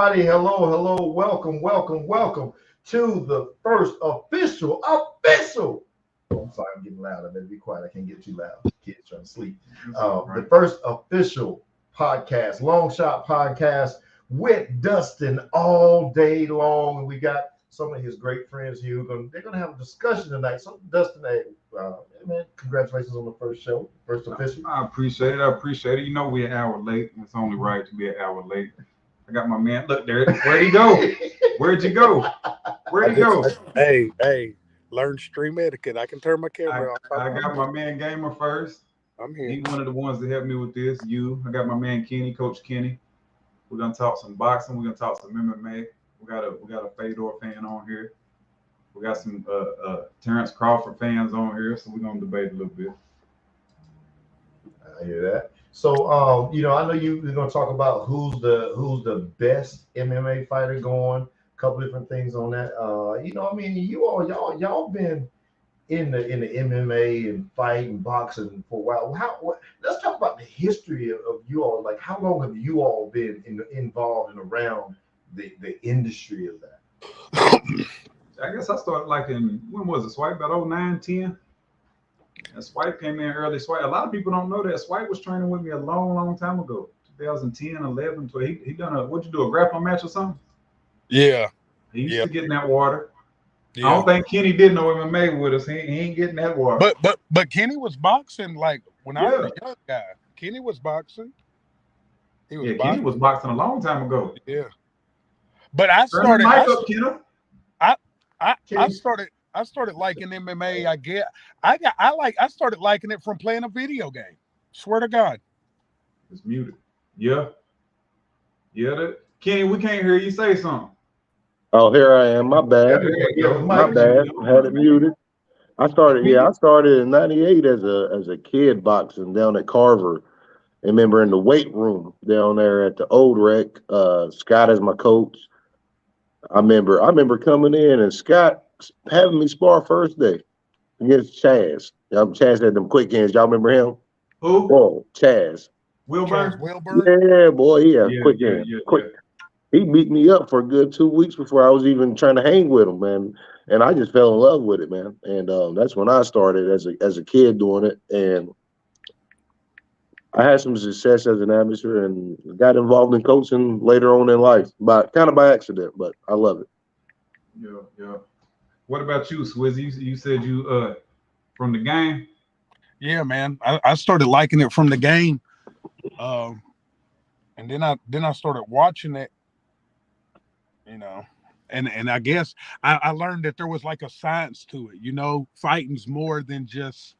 everybody. Hello, hello. Welcome to the first official. Oh, I'm sorry, I'm getting loud. I better be quiet. I can't get too loud. Kids trying to sleep. The first official podcast, Long Shot podcast with Dustin all day long. And we got some of his great friends here. They're gonna have a discussion tonight. So, Dustin, hey, man, congratulations on the first show, first official. I appreciate it. You know, we're an hour late. It's only right to be an hour late. I got my man. Look there. Where'd he go? Where'd you go? Hey, learn stream etiquette. I can turn my camera off. I got my man Gamer first. I'm here. He's one of the ones that helped me with this. I got my man Kenny, Coach Kenny. We're gonna talk some boxing. We're gonna talk some MMA. We got a Fedor fan on here. We got some Terrence Crawford fans on here, so we're gonna debate a little bit. I hear that. So, I know you're going to talk about who's the best MMA fighter going. A couple different things on that. Y'all been in the MMA and fighting boxing for a while. Let's talk about the history of you all. Like, how long have you all been involved and around the industry of that? I guess I started when was it? Swipe about 09, 10. And Swipe came in early. Swipe. A lot of people don't know that Swipe was training with me a long time ago. 2010, 11, 12. He done a grappling match or something? Yeah. He used to get in that water. Yeah. I don't think Kenny did no MMA with us. He ain't getting that water. But Kenny was boxing like when I was a young guy. Kenny was boxing. Kenny was boxing a long time ago. Yeah. But I started liking MMA. I started liking it from playing a video game. Swear to God. It's muted. Yeah. Kenny, we can't hear you say something. Oh, here I am. My bad. My bad. I had it muted. I started in '98 as a kid boxing down at Carver. I remember in the weight room down there at the old rec. Scott as my coach. I remember coming in and Scott having me spar first day against Chaz. Chaz had them quick hands. Y'all remember him? Who? Oh, Chaz. Wilburn? Yeah, boy, quick hands. Quick. He beat me up for a good 2 weeks before I was even trying to hang with him, man. And I just fell in love with it, man. And that's when I started as a kid doing it. And I had some success as an amateur and got involved in coaching later on in life, kind of by accident, but I love it. Yeah. What about you, Swizzy? You said you from the game? Yeah, man. I started liking it from the game. And then I started watching it, and I guess I learned that there was like a science to it, fighting's more than just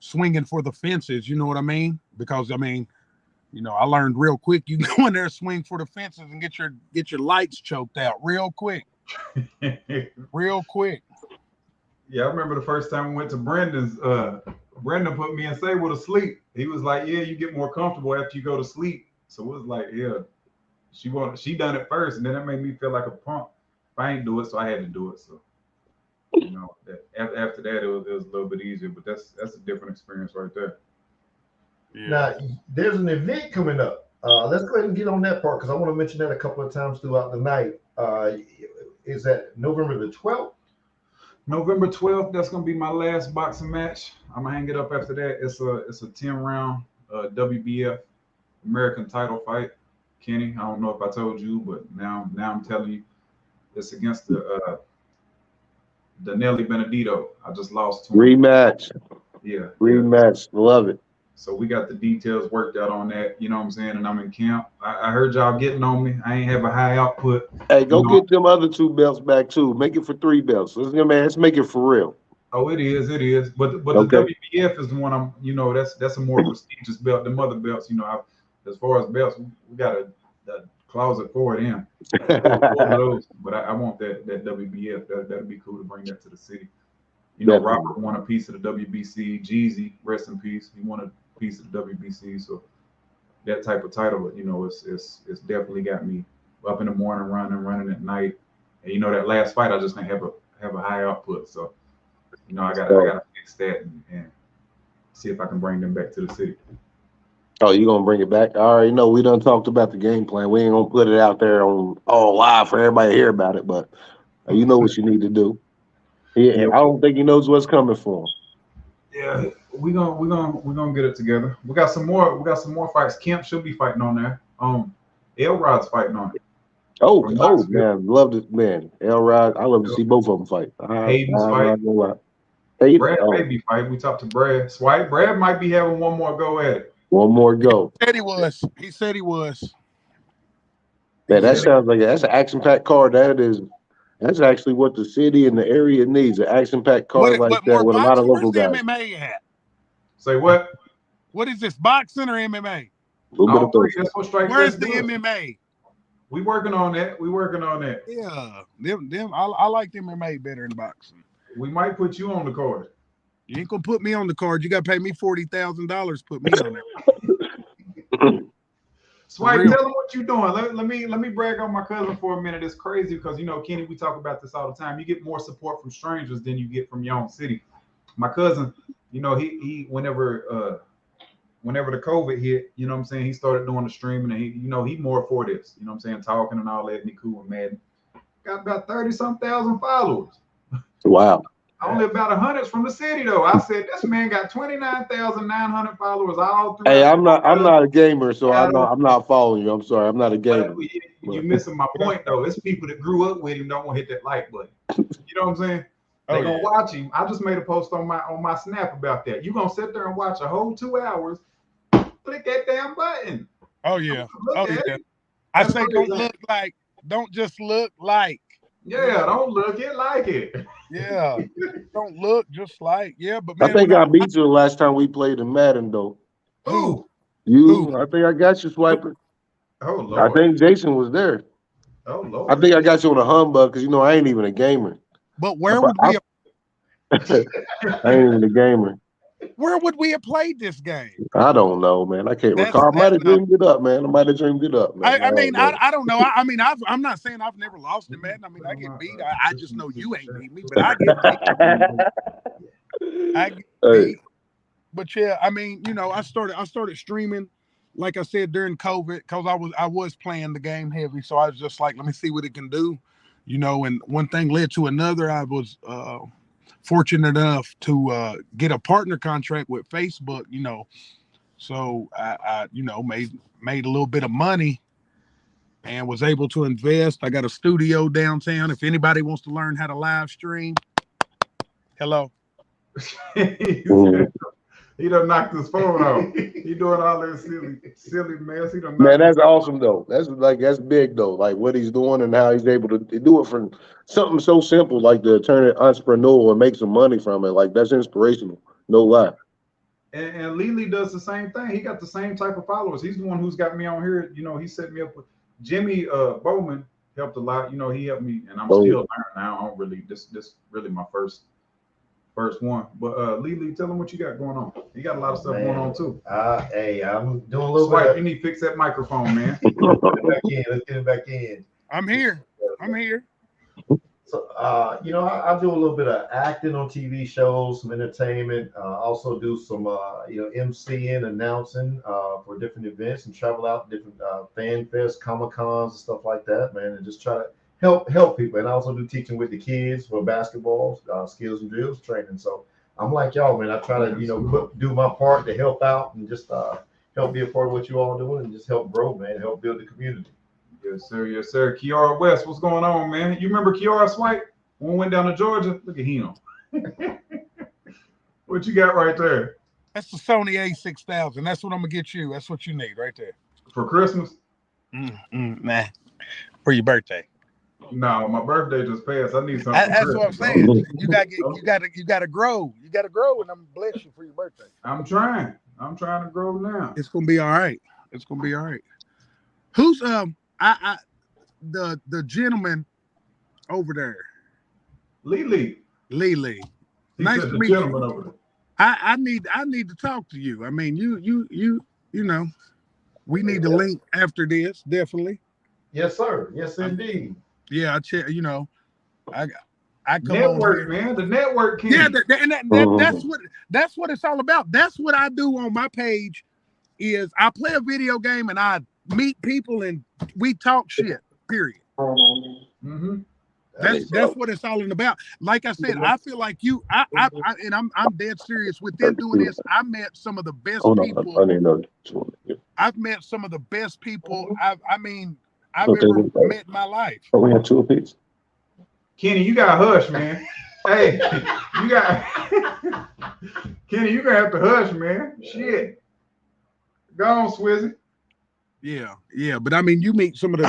swinging for the fences, you know what I mean? Because I learned real quick you go in there, swing for the fences and get your lights choked out real quick. Yeah, I remember the first time we went to Brendan's. Brendan put me in Sable to sleep. He was like, "Yeah, you get more comfortable after you go to sleep." So it was like, "Yeah, she done it first," and then that made me feel like a punk. If I ain't do it, so I had to do it. So after that, it was a little bit easier. But that's a different experience right there. Yeah. Now there's an event coming up. Let's go ahead and get on that part because I want to mention that a couple of times throughout the night. Is that November the 12th? November 12th, that's gonna be my last boxing match. I'm gonna hang it up after that. It's a 10-round WBF American title fight. Kenny, I don't know if I told you, but now I'm telling you, it's against the Nelly Benedito. I just lost to him. Rematch. Yeah. Rematch. Love it. So we got the details worked out on that, you know what I'm saying? And I'm in camp. I heard y'all getting on me. I ain't have a high output. Hey, go get them other 2 belts back too. Make it for 3 belts. Let's make it for real. Oh, it is. But okay. The WBF is the one I'm, that's a more prestigious belt. The other belts, as far as belts, we got a closet for it in. But I want that WBF. That'd be cool to bring that to the city. Robert won a piece of the WBC. Jeezy, rest in peace. He won a piece of the WBC. So that type of title, it's definitely got me up in the morning running at night. And that last fight, I just didn't have a high output. So I gotta fix that and see if I can bring them back to the city. Oh, you gonna bring it back? I already know we done talked about the game plan. We ain't gonna put it out there on all live for everybody to hear about it, but you know what you need to do. Yeah, I don't think he knows what's coming for him. Yeah, we're gonna get it together. We got some more fights. Kemp should be fighting on there. Elrod's fighting on it. Oh man, love it, man. Elrod, I love to see both of them fight. Hayden's fight. Brad may be fighting. We talked to Brad. Swipe. Brad might be having one more go at it. One more go. He said he was. Man, that sounds like that's an action-packed card. That's actually what the city and the area needs. An action-packed card like that with a lot of local guys. MMA at? Say what? What is this, boxing or MMA? Where's the MMA? We working on that. Yeah, them. I like the MMA better than boxing. We might put you on the card. You ain't gonna put me on the card. You gotta pay me $40,000. Put me on there. Swipe, tell them what you're doing. Let me brag on my cousin for a minute. It's crazy because Kenny, we talk about this all the time. You get more support from strangers than you get from your own city. My cousin, he whenever the COVID hit, you know what I'm saying, he started doing the streaming and he more for this, you know what I'm saying, talking and all that, be cool and mad. Got about 30-some thousand followers. Wow. Only about 100 from the city though. I said this man got 29,900 followers all through. Hey, I'm not a gamer, so I'm not following you. I'm sorry, I'm not a gamer. You're missing my point though. It's people that grew up with him don't want to hit that like button. You know what I'm saying? They're gonna watch him. I just made a post on my Snap about that. You're gonna sit there and watch a whole 2 hours. Click that damn button. Oh yeah. I say don't just look like. Yeah, don't look it like it. Yeah. Don't look just like. Yeah, but man, I think I beat you the last time we played in Madden though. Who? You. I think I got you, Swiper. Oh Lord. I think Jason was there. Oh Lord. I think I got you on a humbug because I ain't even a gamer. But where would we I ain't even a gamer. Where would we have played this game? I don't know, man. I can't recall. I might have dreamed it up, man. I don't know. I'm not saying I've never lost in Madden. I mean, I get beat. I just know you ain't beat me, but I get beat. But yeah, I mean, I started streaming, like I said, during COVID, because I was playing the game heavy. So I was just like, let me see what it can do. And one thing led to another. I was fortunate enough to get a partner contract with Facebook, so I made a little bit of money and was able to invest. I got a studio downtown. If anybody wants to learn how to live stream, hello. He done knocked his phone off. He doing all that silly mess. Man, that's awesome though. That's big though. Like what he's doing and how he's able to do it from something so simple like to turn it entrepreneurial and make some money from it. Like that's inspirational. No lie. And Lily does the same thing. He got the same type of followers. He's the one who's got me on here. He set me up with Jimmy Bowman helped a lot. He helped me, and I'm still learning now. I don't really this really my first one. But Lily, tell him what you got going on. You got a lot of stuff going on too. Hey, I'm doing a little bit. You need to fix that microphone, man. Let's get it back in. I'm here. So, I do a little bit of acting on TV shows, some entertainment. Also do some, MCing, announcing for different events, and travel out to different fan fests, Comic-Cons, and stuff like that, man, and just try to help people. And I also do teaching with the kids for basketball, skills and drills training. So I'm like y'all, man. I try to, do my part to help out and just help be a part of what you all doing and just help grow, man, help build the community. Yes, sir. Yes, sir. Kiara West, what's going on, man? You remember Kiara Swipe when we went down to Georgia? Look at him. What you got right there? That's the Sony A6000. That's what I'm gonna get you. That's what you need right there for Christmas. Nah, for your birthday. No, my birthday just passed. I need something. That's what I'm saying. You gotta grow. You gotta grow, and I'm gonna bless you for your birthday. I'm trying to grow now. It's gonna be all right. Who's the gentleman over there? Lily. Nice to meet you. Over there. I need to talk to you. I mean, you know, we need to link after this, definitely. Yes, sir. Yes, indeed. Yeah, I come network, man. The network. Yeah, that's what it's all about. That's what I do on my page. is I play a video game and I meet people and we talk shit. Period. Mm-hmm. That's what it's all about. Like I said, I feel like you. And I'm dead serious. Within doing this, I met some of the best people. I didn't know. I've met some of the best people I've ever met in my life. Oh, we have 2 apiece. Kenny, you got to hush, man. Hey, you got Kenny, you gonna have to hush, man. Shit. Go on, Swizzy. Yeah. But I mean, you meet some of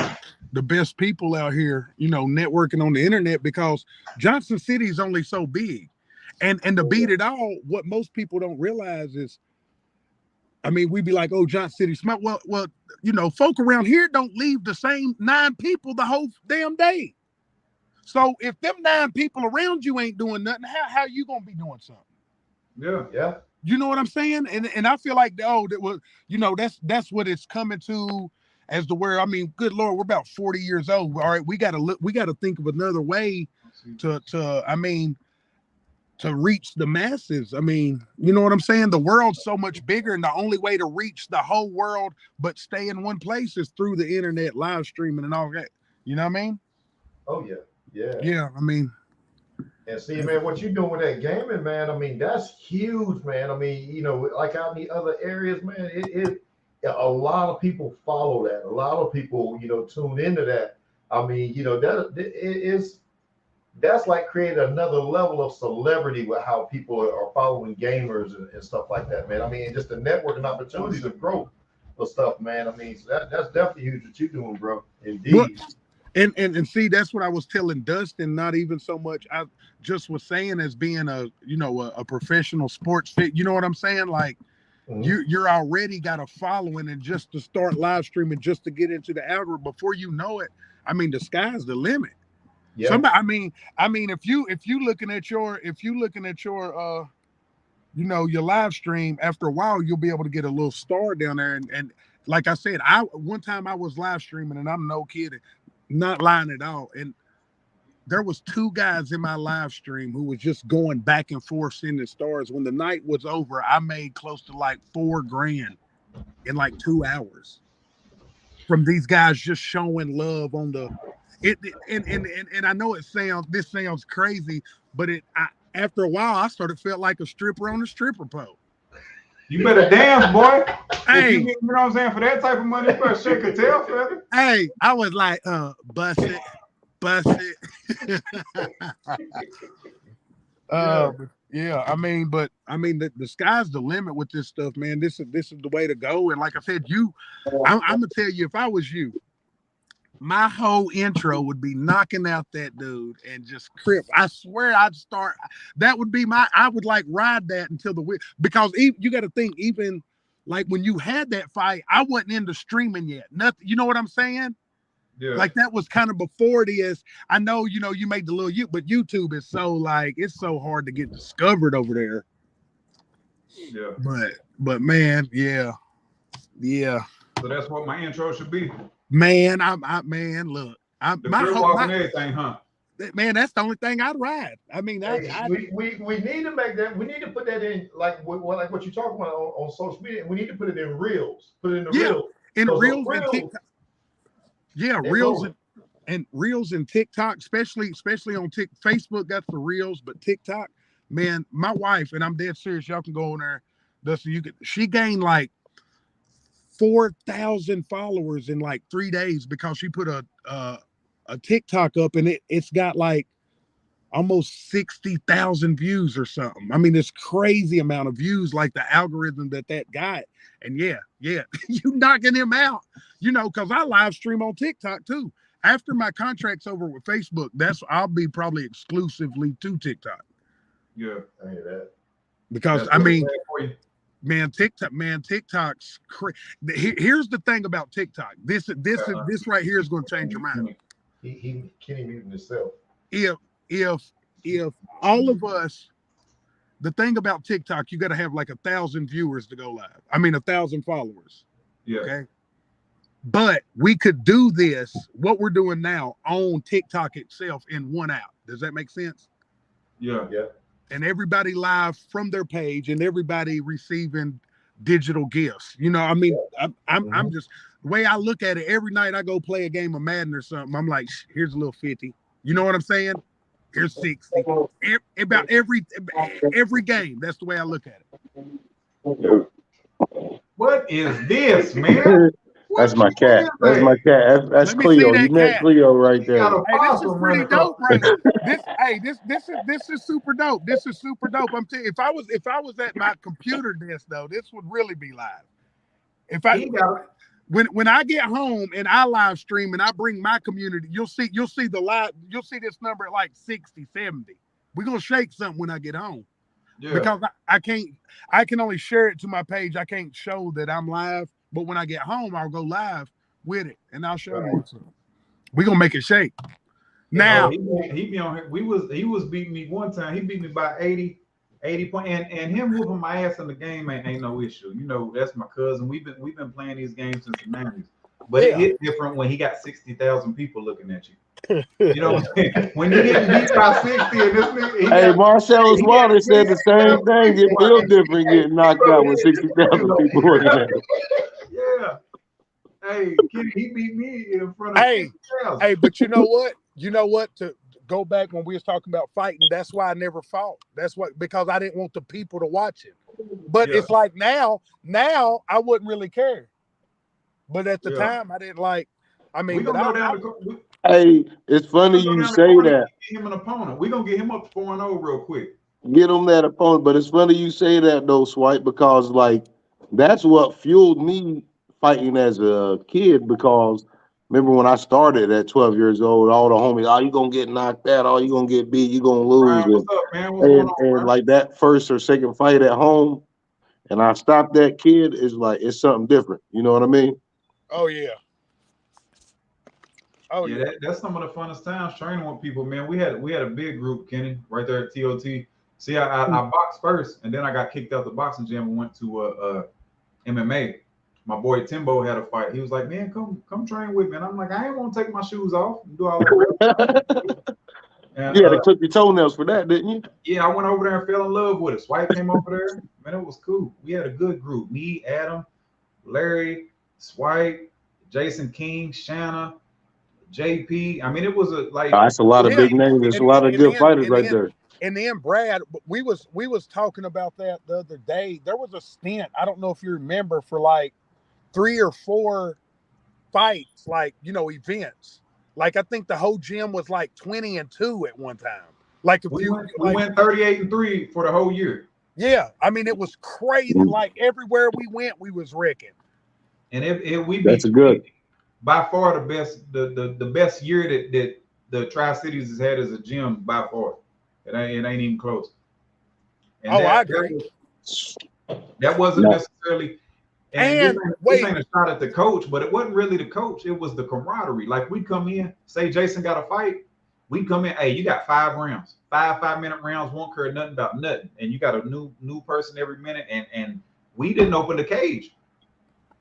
the best people out here, you know, networking on the internet, because Johnson City is only so big. And to beat it all, what most people don't realize is, I mean, we'd be like, oh, Johnson City smart. Well, you know, folk around here don't leave the same 9 people the whole damn day. So if them 9 people around you ain't doing nothing, how you gonna be doing something? Yeah. You know what I'm saying? And I feel like, that was, you know, that's what it's coming to, as to where, I mean, good Lord, we're about 40 years old. All right, we gotta think of another way to reach the masses. I mean, you know what I'm saying? The world's so much bigger, and the only way to reach the whole world but stay in one place is through the internet, live streaming and all that. You know what I mean? Oh yeah. Yeah, I mean, and see, man, what you doing with that gaming, man, I mean, that's huge, man. I mean, you know, like out in the other areas, man, a lot of people follow that. A lot of people, you know, tune into that. I mean, you know, that's like creating another level of celebrity with how people are following gamers and stuff like that, man. I mean, just the networking opportunities of growth of stuff, man. I mean, so that's definitely huge what you're doing, bro. Indeed. Well, and see, that's what I was telling Dustin. Not even so much. I just was saying, as being a professional sports fit. You know what I'm saying? Like, you're already got a following, and just to start live streaming, just to get into the algorithm, before you know it, I mean, the sky's the limit. Yeah. Somebody, I mean, if you looking at your your live stream, after a while, you'll be able to get a little star down there. And like I said, one time I was live streaming, and I'm no kidding, not lying at all. And there was 2 guys in my live stream who was just going back and forth sending stars. When the night was over, I made close to like $4,000 in like 2 hours from these guys just showing love on the and I know this sounds crazy, but after a while I felt like a stripper on a stripper pole. You better dance, boy. Hey, you know what I'm saying? For that type of money, you better shake a tail feather. Hey, I was like, bust it. Yeah, I mean, the sky's the limit with this stuff, man. This is the way to go. And like I said, I'm gonna tell you, if I was you, my whole intro would be knocking out that dude and just crip. I swear I'd start. That would be I would like ride that until because you got to think, even like when you had that fight, I wasn't into streaming yet. Nothing. You know what I'm saying? Yeah. Like that was kind of before it is. I know, you know, you made the little but YouTube is so like, it's so hard to get discovered over there. Yeah. But man, yeah. So that's what my intro should be. Man, man, look, everything, huh? Man, that's the only thing I'd ride. I mean, we need to make that. We need to put that in like what you're talking about on social media. We need to put it in reels. Put it in the reels. In reels and TikTok. Yeah, reels and TikTok, especially on Facebook got the reels, but TikTok, man, my wife, and I'm dead serious. Y'all can go on there. Dustin, she gained like 4,000 followers in like 3 days because she put a TikTok up, and it's got like almost 60,000 views or something. I mean, it's crazy amount of views, like the algorithm that got. And yeah, you knocking him out, you know, because I live stream on TikTok too. After my contract's over with Facebook, I'll be probably exclusively to TikTok. Yeah, I hear that. Because I mean, TikTok's crazy. Here's the thing about TikTok. This right here is going to change your mind. He can't mute himself. If all of us, the thing about TikTok, you got to have like 1,000 viewers to go live. I mean, 1,000 followers. Yeah. Okay. But we could do this, what we're doing now, on TikTok itself in one app. Does that make sense? Yeah. Yeah. And everybody live from their page, and everybody receiving digital gifts. You know, I mean, I'm just the way I look at it. Every night I go play a game of Madden or something, I'm like, here's a little 50. You know what I'm saying? Here's 60. About every game. That's the way I look at it. What is this, man? That's my cat. That's my cat. That's Cleo. You met Cleo right there. Hey, this is pretty dope, right? This is super dope. This is super dope. I'm telling you, if I was at my computer desk though, this would really be live. When I get home and I live stream and I bring my community, you'll see this number at like 60, 70. We're gonna shake something when I get home. Yeah. Because I can only share it to my page. I can't show that I'm live, but when I get home, I'll go live with it and I'll show you. We're gonna make it shake. Now he be on here. He was beating me one time. He beat me by 80 points, and him whooping my ass in the game ain't no issue. You know, that's my cousin. We've been playing these games since the 90s. But it hit different when he got 60,000 people looking at you. You know what I'm saying? When you get beat by 60 and this nigga, hey, Marcellus Water said the same thing. It feels different getting knocked out with 60,000 people looking at him. Yeah. Hey, he beat me in front of 60,000. Hey, but you know what? You know what? To go back when we was talking about fighting, that's why I never fought. That's what, because I didn't want the people to watch it. But it's like now I wouldn't really care. But at the time, I didn't like. I mean, hey, it's funny you say that. Get him an opponent. We're gonna get him up 4-0 real quick. Get him that opponent, but it's funny you say that though, Swipe, because like that's what fueled me fighting as a kid. Because remember when I started at 12 years old, all the homies, oh, you gonna get knocked out, oh, you gonna get beat, you gonna lose. Brian, what's up, man? What's going on, and like that first or second fight at home, and I stopped that kid, is like it's something different. You know what I mean? Oh yeah. Oh yeah, that's some of the funnest times training with people, man. We had a big group, Kenny, right there at TOT. See, I boxed first, and then I got kicked out the boxing gym and went to MMA. My boy Timbo had a fight. He was like, "Man, come train with me." And I'm like, "I ain't want to take my shoes off and do all that." And, you had to clip your toenails for that, didn't you? Yeah, I went over there and fell in love with it. Swipe came over there. Man, it was cool. We had a good group. Me, Adam, Larry, Swipe, Jason King, Shanna, JP. I mean, it was that's a lot of big names. There's a lot of good fighters right there. And then Brad, we was talking about that the other day. There was a stint, I don't know if you remember, for like 3 or 4 fights, like, you know, events. Like I think the whole gym was like 20-2 at one time. Like we went 38-3 for the whole year. Yeah, I mean it was crazy. Like everywhere we went, we was wrecking. And that's good. By far the best year that the Tri-Cities has had as a gym by far. It ain't even close. And I agree. That wasn't necessarily. And this ain't a shot at the coach, but it wasn't really the coach. It was the camaraderie. Like we come in, say Jason got a fight, we come in, hey, you got 5 rounds, 5-minute rounds, won't care nothing about nothing, and you got a new person every minute, and we didn't open the cage.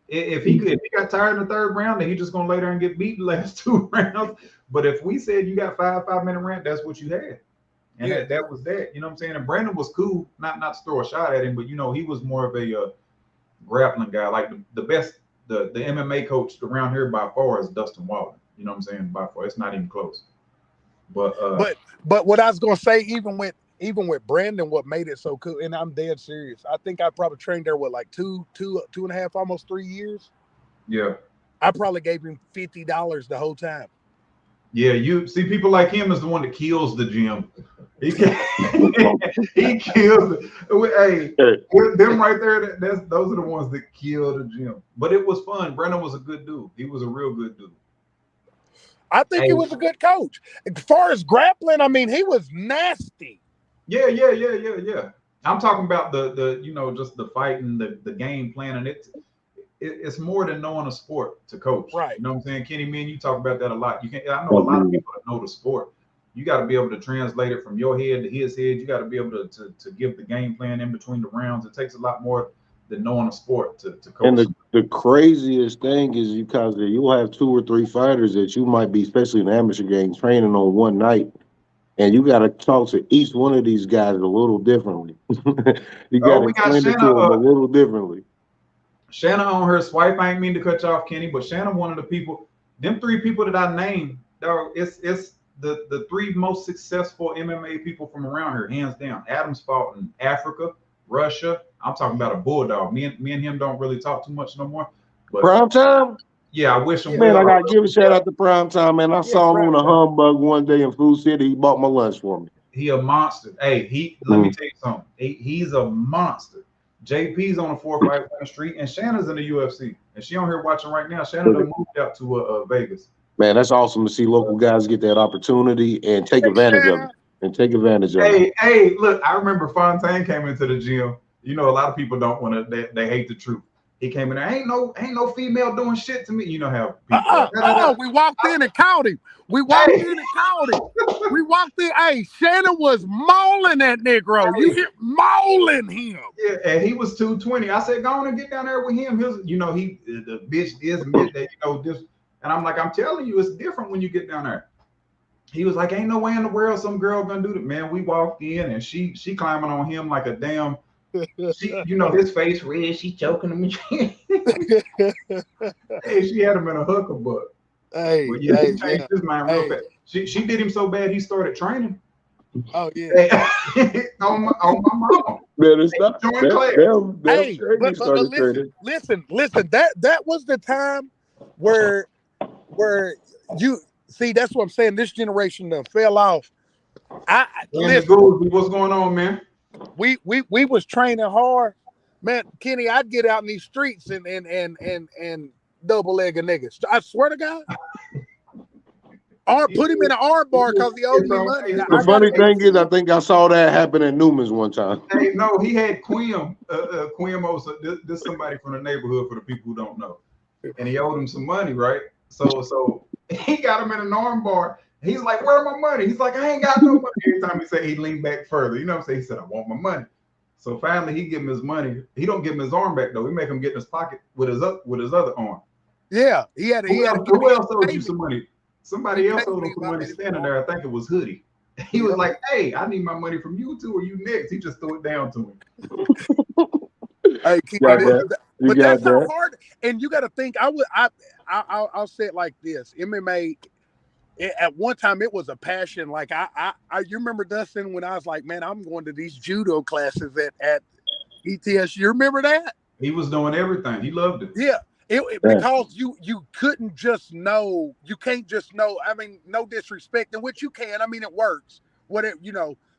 If he got tired in the 3rd round, then he just gonna lay there and get beat the last 2 rounds. But if we said you got 5-minute round, that's what you had, and that was that. You know what I'm saying? And Brandon was cool, not to throw a shot at him, but you know he was more of a grappling guy. Like the best, the MMA coach around here by far is Dustin Walden. You know what I'm saying? By far, it's not even close. But what I was gonna say, even with Brandon, what made it so cool, and I'm dead serious. I think I probably trained there like 2.5, almost 3 years. Yeah. I probably gave him $50 the whole time. Yeah, you see, people like him is the one that kills the gym. He kills it. Hey, them right there, those are the ones that kill the gym. But it was fun. Brandon was a good dude. He was a real good dude. I think he was a good coach. As far as grappling, I mean, he was nasty. Yeah. I'm talking about the you know, just the fighting, the game plan, and it's more than knowing a sport to coach. Right. You know what I'm saying? Kenny, man, you talk about that a lot. I know a lot of people that know the sport. You got to be able to translate it from your head to his head. You got to be able to give the game plan in between the rounds. It takes a lot more than knowing a sport to coach. And the craziest thing is because you'll have 2 or 3 fighters that you might be, especially in amateur games, training on one night. And you got to talk to each one of these guys a little differently. You got to explain it to them a little differently. Shanna on her swipe. I ain't mean to cut you off, Kenny, but Shanna, one of the people, them three people that I named, it's the three most successful MMA people from around here, hands down. Adams fought in Africa, Russia. I'm talking about a bulldog. Me and him don't really talk too much no more. But Prime Time? yeah, I wish him Man, well. I gotta give a shout out to Prime Time, man. I saw him on a humbug one day in Food City. He bought my lunch for me. He a monster. Hey, let me tell you something. He's a monster. JP's on the 451 Street, and Shanna's in the UFC, and she on here watching right now. Shanna done moved out to Vegas. Man, that's awesome to see local guys get that opportunity and take advantage of it. Hey, look, I remember Fontaine came into the gym. You know, a lot of people don't want to. They hate the truth. He came in there. Ain't no female doing shit to me. You know how people. We walked in and caught him. We walked in. Hey, Shannon was mauling that Negro. You hear mauling him. Yeah, and he was 220. I said, go on and get down there with him. The bitch is midday, this. And I'm like, I'm telling you, it's different when you get down there. He was like, ain't no way in the world some girl gonna do that. Man, we walked in and she climbing on him like a damn. His face red. She choking him. Hey, she had him in a hooker butt. Hey, he changed his mind real fast. She did him so bad he started training. Oh yeah. on my mom. Man, it's not. Listen. That was the time where you see. That's what I'm saying. This generation done fell off. What's going on, man? We was training hard, man. Kenny, I'd get out in these streets and double leg a niggas. I swear to God. Or put him in an arm bar because he owed me money. The funny thing is, I think I saw that happen in Newman's one time. Hey, no, he had Quim. Quim owes this somebody from the neighborhood for the people who don't know, and he owed him some money, right? So he got him in an arm bar. He's like, "Where's my money?" He's like, "I ain't got no money." Every time he said, he leaned back further. You know what I'm saying? He said, "I want my money." So finally, he give him his money. He don't give him his arm back though. He make him get in his pocket with his other arm. Yeah, he had. Who else owed you some money? Somebody else owed him some money standing there. I think it was Hoodie. He was like, "Hey, I need my money from you too, or you next." He just threw it down to him. Hey, but that's how hard. And you got to think. I'll say it like this: MMA. At one time, it was a passion. Like you remember Dustin when I was like, "Man, I'm going to these judo classes at ETS." You remember that? He was doing everything. He loved it. Yeah. Because you couldn't just know, you can't just know. I mean, no disrespect, in which you can. I mean, it works. Whatever,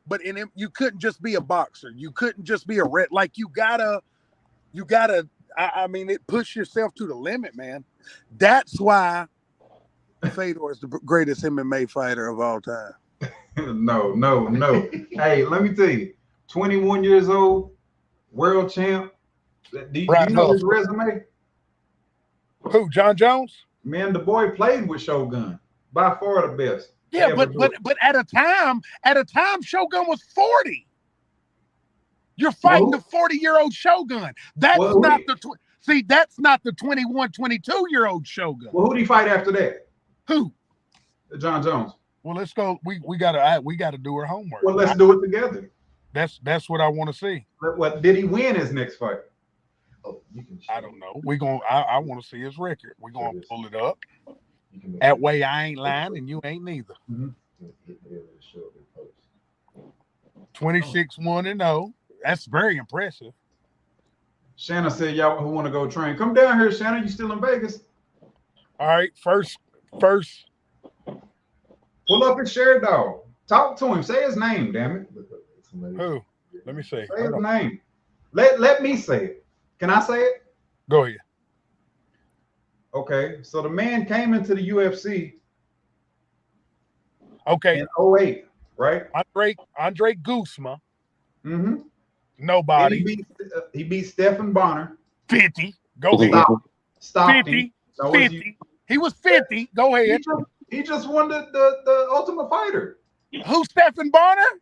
but you couldn't just be a boxer. You couldn't just be a red. Like you gotta. I mean, it push yourself to the limit, man. That's why Fedor is the greatest MMA fighter of all time. No. Hey, let me tell you, 21 years old, world champ. Do you know his resume? Who, John Jones? Man, the boy played with Shogun. By far the best. Yeah, but at a time, Shogun was 40. You're fighting the 40-year-old Shogun. That's not the 21, 22-year-old Shogun. Well, who did he fight after that? Who? John Jones. Well, let's go. We gotta do our homework. Well, let's do it together. That's what I want to see. What did he win his next fight? Oh, I don't know. I want to see his record. We're gonna pull it up. That way, I ain't lying and you ain't neither. 26-1-0. That's very impressive. Shanna said, "Y'all who want to go train, come down here, Shanna. You still in Vegas?" All right, first. Pull up and share, dog. Talk to him. Say his name, damn it. Who? Let me see. Say his name. Let me say it. Can I say it? Go ahead. Okay, so the man came into the UFC. Okay. In 08, right? Andre Guzman. Mm-hmm. Nobody. He beat Stephen Bonner. 50. Go ahead. Stop 50. 50. He was 50. Go ahead. He just won the Ultimate Fighter. Who's Stephen Bonner?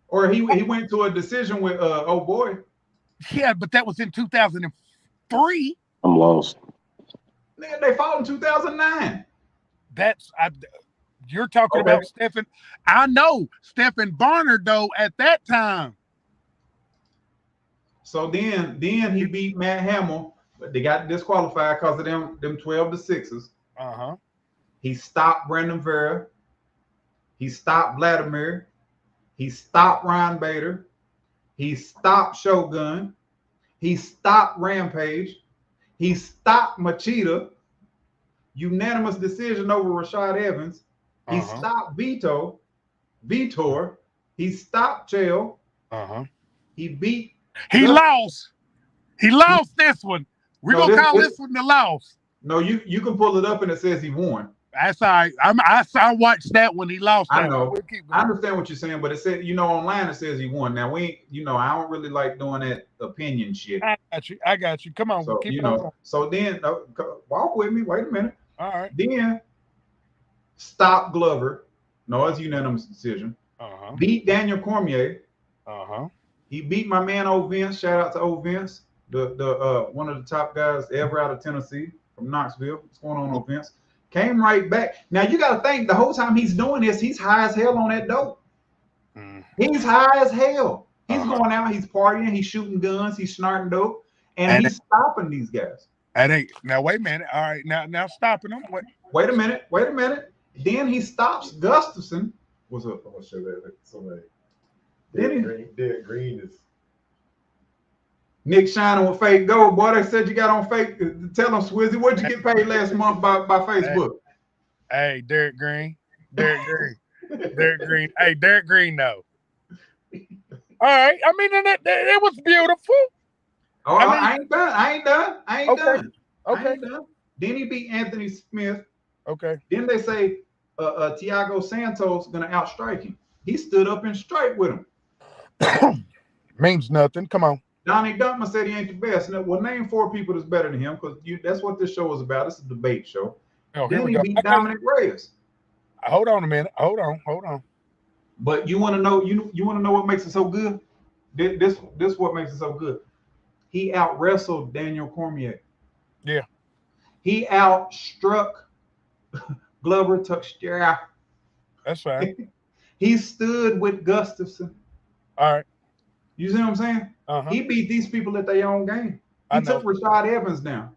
Or he went to a decision with oh boy. Yeah, but that was in 2003. I'm lost. They fought in 2009. You're talking about Stephen. I know Stephen Bonner though at that time. So then he beat Matt Hamill, but they got disqualified because of them 12-6s. He stopped Brandon Vera. He stopped Vladimir. He stopped Ryan Bader. He stopped Shogun. He stopped Rampage. He stopped Machida. Unanimous decision over Rashad Evans. He stopped Vitor. He stopped Chael. He beat. He lost. He lost this one. We're gonna call this one the loss. No, you can pull it up and it says he won. That's all right. I watched that when he lost. I know. I understand what you're saying, but it said, online it says he won. Now we ain't, I don't really like doing that opinion shit. I got you. Come on. So so then walk with me. Wait a minute. All right. Then stop Glover. No, it's unanimous decision. Beat Daniel Cormier. He beat my man O Vince. Shout out to O Vince, the one of the top guys ever out of Tennessee from Knoxville. What's going on, O Vince? Came right back. Now you got to think the whole time he's doing this, he's high as hell on that dope. He's high as hell. He's going out, he's partying, he's shooting guns, he's snorting dope, and he's stopping these guys. Now wait a minute. All right, now stopping them. Wait a minute. Then he stops Gustafson. What's up? I'm gonna show that somebody. Derek Green is. Nick shining with fake gold, boy. They said you got on fake. Tell them, Swizzy, what'd you get paid last month by Facebook? Hey, Derek Green. Derek Green. Hey, Derek Green, no. All right. I mean, it was beautiful. Oh, I ain't done. Okay. Then he beat Anthony Smith. Okay. Then they say Thiago Santos gonna outstrike him. He stood up and strike with him. Means nothing. Come on. Donnie Dumpman said he ain't the best. Now, well, name 4 people that's better than him, because that's what this show is about. It's a debate show. Oh, then he beat Dominic Reyes. Hold on a minute. Hold on. But you want to know? You want to know what makes it so good? This what makes it so good. He out wrestled Daniel Cormier. Yeah. He outstruck Glover Teixeira. That's fine. He stood with Gustafson. All right. You see what I'm saying? He beat these people at their own game. He took Rashad Evans down.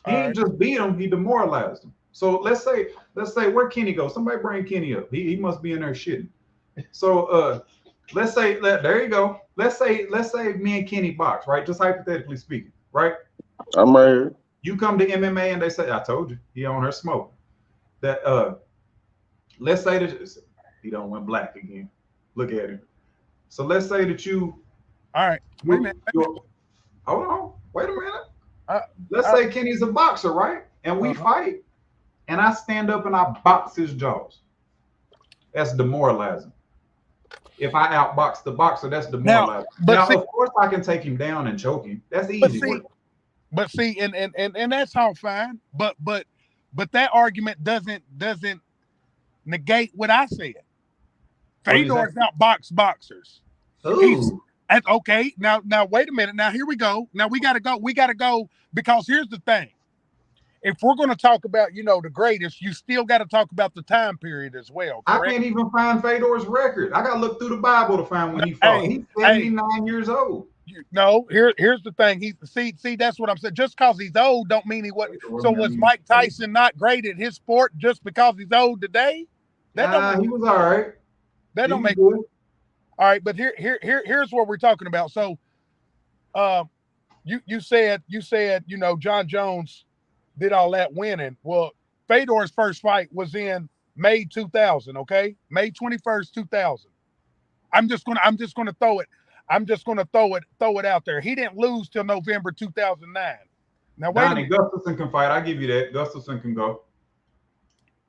He didn't just beat him, he demoralized him. So let's say where Kenny goes. Somebody bring Kenny up. He must be in there shitting. So let's say there you go. Let's say me and Kenny box, right? Just hypothetically speaking, right? I'm right here. You come to MMA and they say, I told you, he on her smoke. That let's say that he don't went black again. Look at him. So let's say that you. All right. Wait a minute. Hold on. Wait a minute. Let's say Kenny's a boxer, right? And we fight, and I stand up and I box his jaws. That's demoralizing. If I outbox the boxer, that's demoralizing. Now, of course, I can take him down and choke him. That's easy. But see, and that's all fine. But that argument doesn't negate what I said. Fedor's outboxed boxers. Ooh. Okay. Now wait a minute. Now here we go. Now we gotta go because here's the thing. If we're going to talk about, the greatest, you still got to talk about the time period as well. Correct? I can't even find Fedor's record. I got to look through the Bible to find when he fought. He's 79 years old. No, here's the thing. See, that's what I'm saying. Just because he's old don't mean he wasn't. So was Mike Tyson not great at his sport just because he's old today? He was all right. That don't make good. All right, but here's what we're talking about. So, you said John Jones did all that winning. Well, Fedor's first fight was in May 2000. Okay, May 21st, 2000. I'm just gonna throw it out there. He didn't lose till November 2009. Now wait a minute. Gustafson can fight. I give you that. Gustafson can go.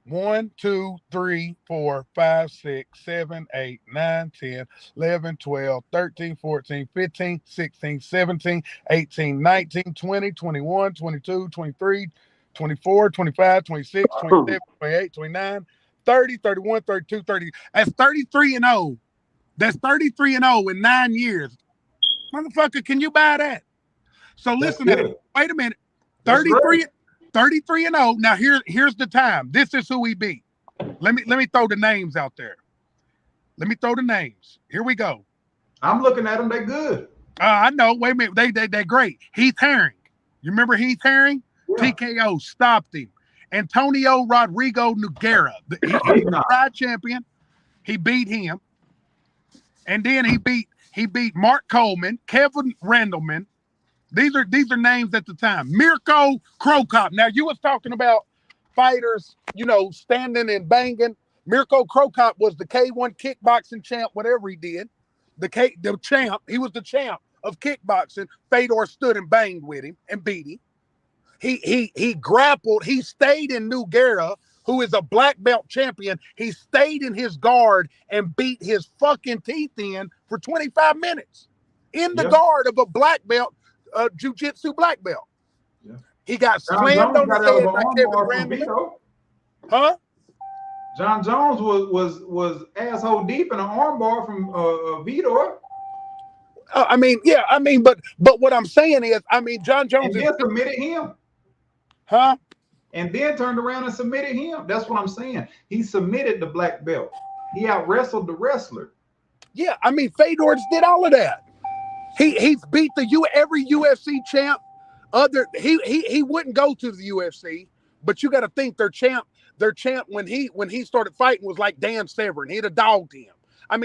1, 2, 3, 4, 5, 6, 7, 8, 9, 10, 11, 12, 13, 14, 15, 16, 17, 18, 19, 20, 21, 22, 23, 24, 25, 26, 27, 28, 29, 30, 31, 32, 30. That's 33-0. That's 33-0 in 9 years. Motherfucker, can you buy that? So listen to it. Wait a minute. 33-0. Now here's the time. This is who he beat. Let me throw the names out there. Let me throw the names. Here we go. I'm looking at them. They're good. I know. Wait a minute. They're great. Heath Herring. You remember Heath Herring? Yeah. TKO stopped him. Antonio Rodrigo Nogueira. He's the pride champion. He beat him. And then he beat Mark Coleman, Kevin Randleman. These are names at the time. Mirko Krokop. Now you was talking about fighters, standing and banging. Mirko Krokop was the K1 kickboxing champ, whatever he did. The champ. He was the champ of kickboxing. Fedor stood and banged with him and beat him. He grappled. He stayed in Nogueira, who is a black belt champion. He stayed in his guard and beat his fucking teeth in for 25 minutes in the guard of a black belt, jiu-jitsu black belt. Yeah. He got slammed on the head by Kevin Randleman. Huh? John Jones was asshole deep in an armbar from Vitor. But what I'm saying is, John Jones submitted him. Huh? And then turned around and submitted him. That's what I'm saying. He submitted the black belt. He out wrestled the wrestler. Yeah, Fedor did all of that. He's beat every UFC champ. He wouldn't go to the UFC, but you got to think their champ when he started fighting was like Dan Severn. He'd have dogged him. And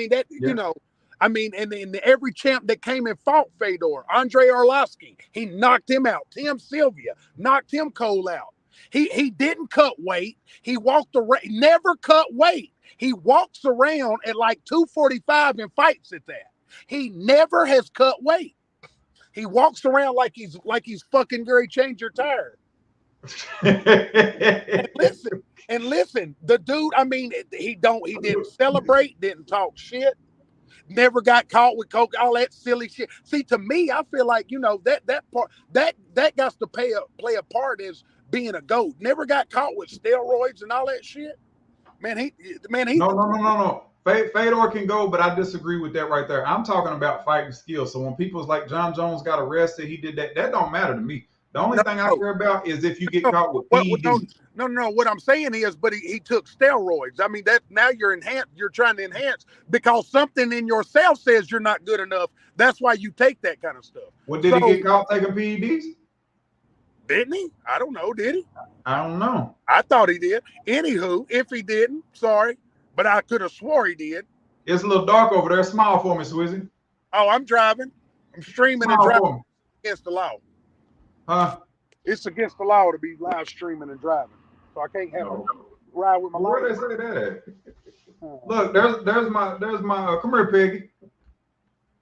every champ that came and fought Fedor, Andre Arlovsky, he knocked him out. Tim Sylvia knocked him cold out. He didn't cut weight. He walked around, never cut weight. He walks around at like 245 and fights at that. He never has cut weight. He walks around like he's fucking Gary Change Your Tire. and listen, the dude, he didn't celebrate, didn't talk shit, never got caught with coke, all that silly shit. See, to me, I feel like, that part that got to play a part as being a GOAT. Never got caught with steroids and all that shit. He No. Fedor can go, but I disagree with that right there. I'm talking about fighting skill. So when people's like John Jones got arrested, he did that. That don't matter to me. The only thing I care about is if you get caught with PEDs. No. What I'm saying is, but he took steroids. That now you're trying to enhance because something in yourself says you're not good enough. That's why you take that kind of stuff. Well, did he get caught taking PEDs? Didn't he? I don't know. Did he? I don't know. I thought he did. Anywho, if he didn't, sorry, but I could have swore he did. It's a little dark over there. Smile for me, Swizzy. Oh, I'm driving. I'm streaming and driving against the law. Huh? It's against the law to be live streaming and driving, so I can't have a ride with my. Where they say that at? Look, there's my come here, Peggy.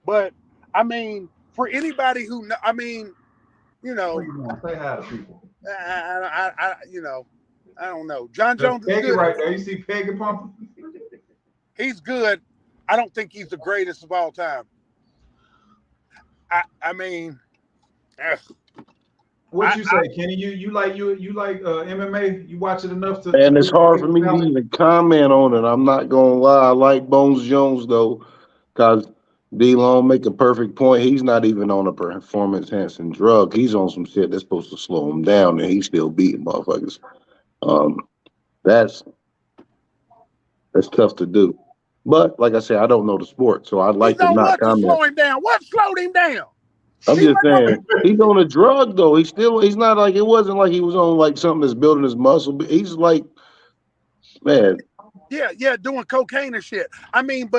But for anybody who say hi to people. I don't know. John Jones is Peggy good. Right there. You see Peggy pumping? He's good. I don't think he's the greatest of all time. What you say, Kenny? You like MMA? You watch it enough to? And it's hard for me to even comment on it. I'm not gonna lie. I like Bones Jones though, because D-Long make a perfect point. He's not even on a performance-enhancing drug. He's on some shit that's supposed to slow him down, and he's still beating motherfuckers. That's tough to do. But like I said, I don't know the sport, so I'd like to not comment. Slow him down? What slowed him down? I'm just saying, he's on a drug though. He's not like, it wasn't like he was on like something that's building his muscle. But he's like, man. Yeah, doing cocaine and shit. Okay. At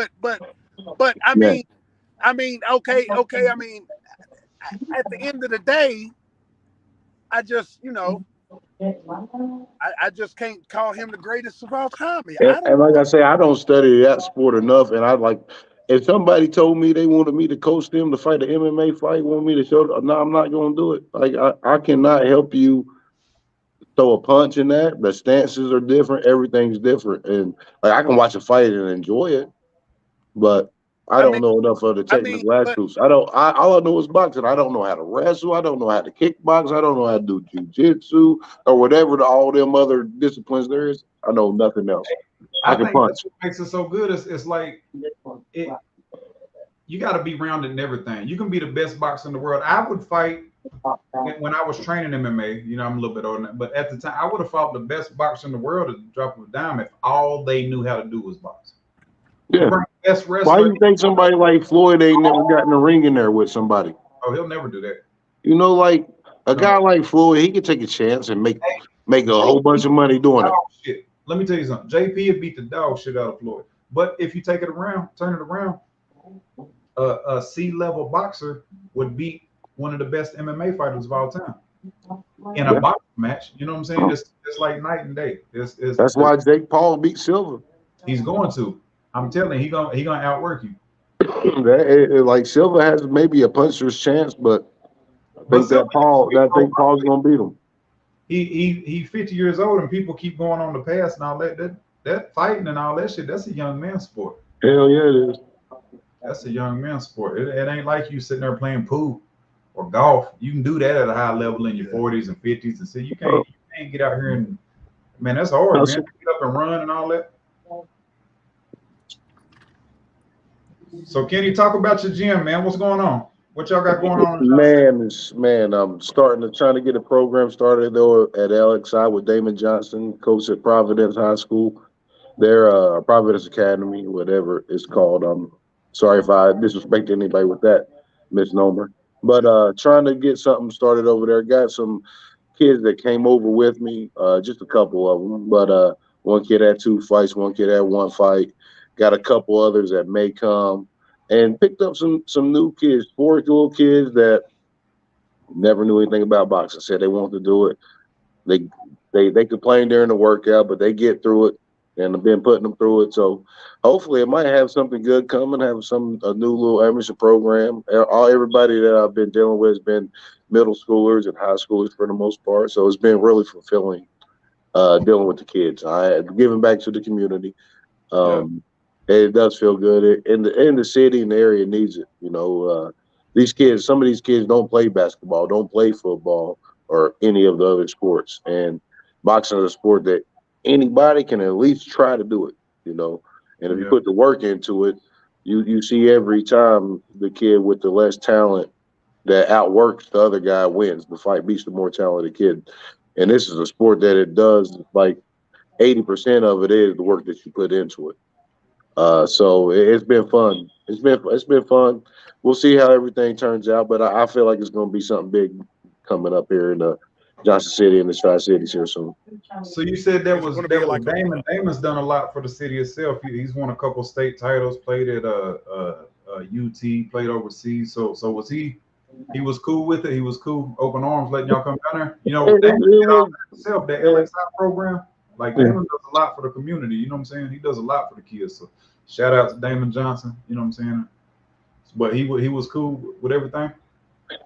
the end of the day, I just, I just can't call him the greatest of all time. And like I say, I don't study that sport enough, and I like. If somebody told me they wanted me to coach them to fight an MMA fight, want me to show them, no, I'm not going to do it. Like I cannot help you throw a punch in that. The stances are different. Everything's different. And like I can watch a fight and enjoy it, but I don't know enough of the technical aspects. All I know is boxing. I don't know how to wrestle. I don't know how to kickbox. I don't know how to do jiu-jitsu or whatever all them other disciplines there is. I know nothing else. I can punch. That's what makes it so good. It's like you got to be rounded in everything. You can be the best boxer in the world. I would fight when I was training MMA. I'm a little bit older than that, but at the time, I would have fought the best boxer in the world at the drop of a dime if all they knew how to do was box. Yeah. best Why wrestler. you think somebody like Floyd ain't never gotten a ring in there with somebody? Oh, he'll never do that. You know, like a No. guy like Floyd, he could take a chance and make a whole bunch of money doing it. Shit. Let me tell you something. JP would beat the dog shit out of Floyd. But if you take it around, turn it around, a C-level boxer would beat one of the best MMA fighters of all time in a boxing match. You know what I'm saying? It's like night and day. That's why Jake Paul beat Silver. He's going to. I'm telling you, he gonna outwork you. Like Silver has maybe a puncher's chance, but I think Paul's gonna beat him. He 50 years old, and people keep going on the past and all that fighting and all that shit. That's a young man's sport. Hell yeah, it is. That's a young man's sport. It ain't like you sitting there playing pool or golf. You can do that at a high level in your 40s and 50s, and see you can't get out here and man, that's hard, man. Get up and run and all that. So, Kenny, talk about your gym, man. What's going on? What y'all got going on? Man, I'm trying to get a program started though at LXI with Damon Johnson, coach at Providence High School. They're Providence Academy, whatever it's called. Sorry if I disrespect anybody with that misnomer. But trying to get something started over there. Got some kids that came over with me, just a couple of them. But one kid had 2 fights, one kid had 1 fight. Got a couple others that may come. And picked up some new kids, 4 little kids that never knew anything about boxing. Said they wanted to do it. They complain during the workout, but they get through it, and I've been putting them through it. So hopefully, it might have something good coming. Have a new little amateur program. Everybody that I've been dealing with has been middle schoolers and high schoolers for the most part. So it's been really fulfilling dealing with the kids. Giving back to the community. It does feel good. In the city and the area needs it. You know, some of these kids don't play basketball, don't play football or any of the other sports. And boxing is a sport that anybody can at least try to do it, you know. And if you put the work into it, you see every time the kid with the less talent that outworks the other guy wins. The fight beats the more talented kid. And this is a sport that it does like 80% of it is the work that you put into it. So it's been fun. It's been fun. We'll see how everything turns out, but I feel like it's going to be something big coming up here in Johnson City and the Tri-Cities here soon. So you said that was Damon. Damon's done a lot for the city itself. He's won a couple state titles, played at UT, played overseas. So was he was cool with it? He was cool, open arms, letting y'all come down there. You know, Damon did all that himself, that LXI program. Like Damon does a lot for the community, you know what I'm saying? He does a lot for the kids. So shout out to Damon Johnson, you know what I'm saying? But he was cool with everything.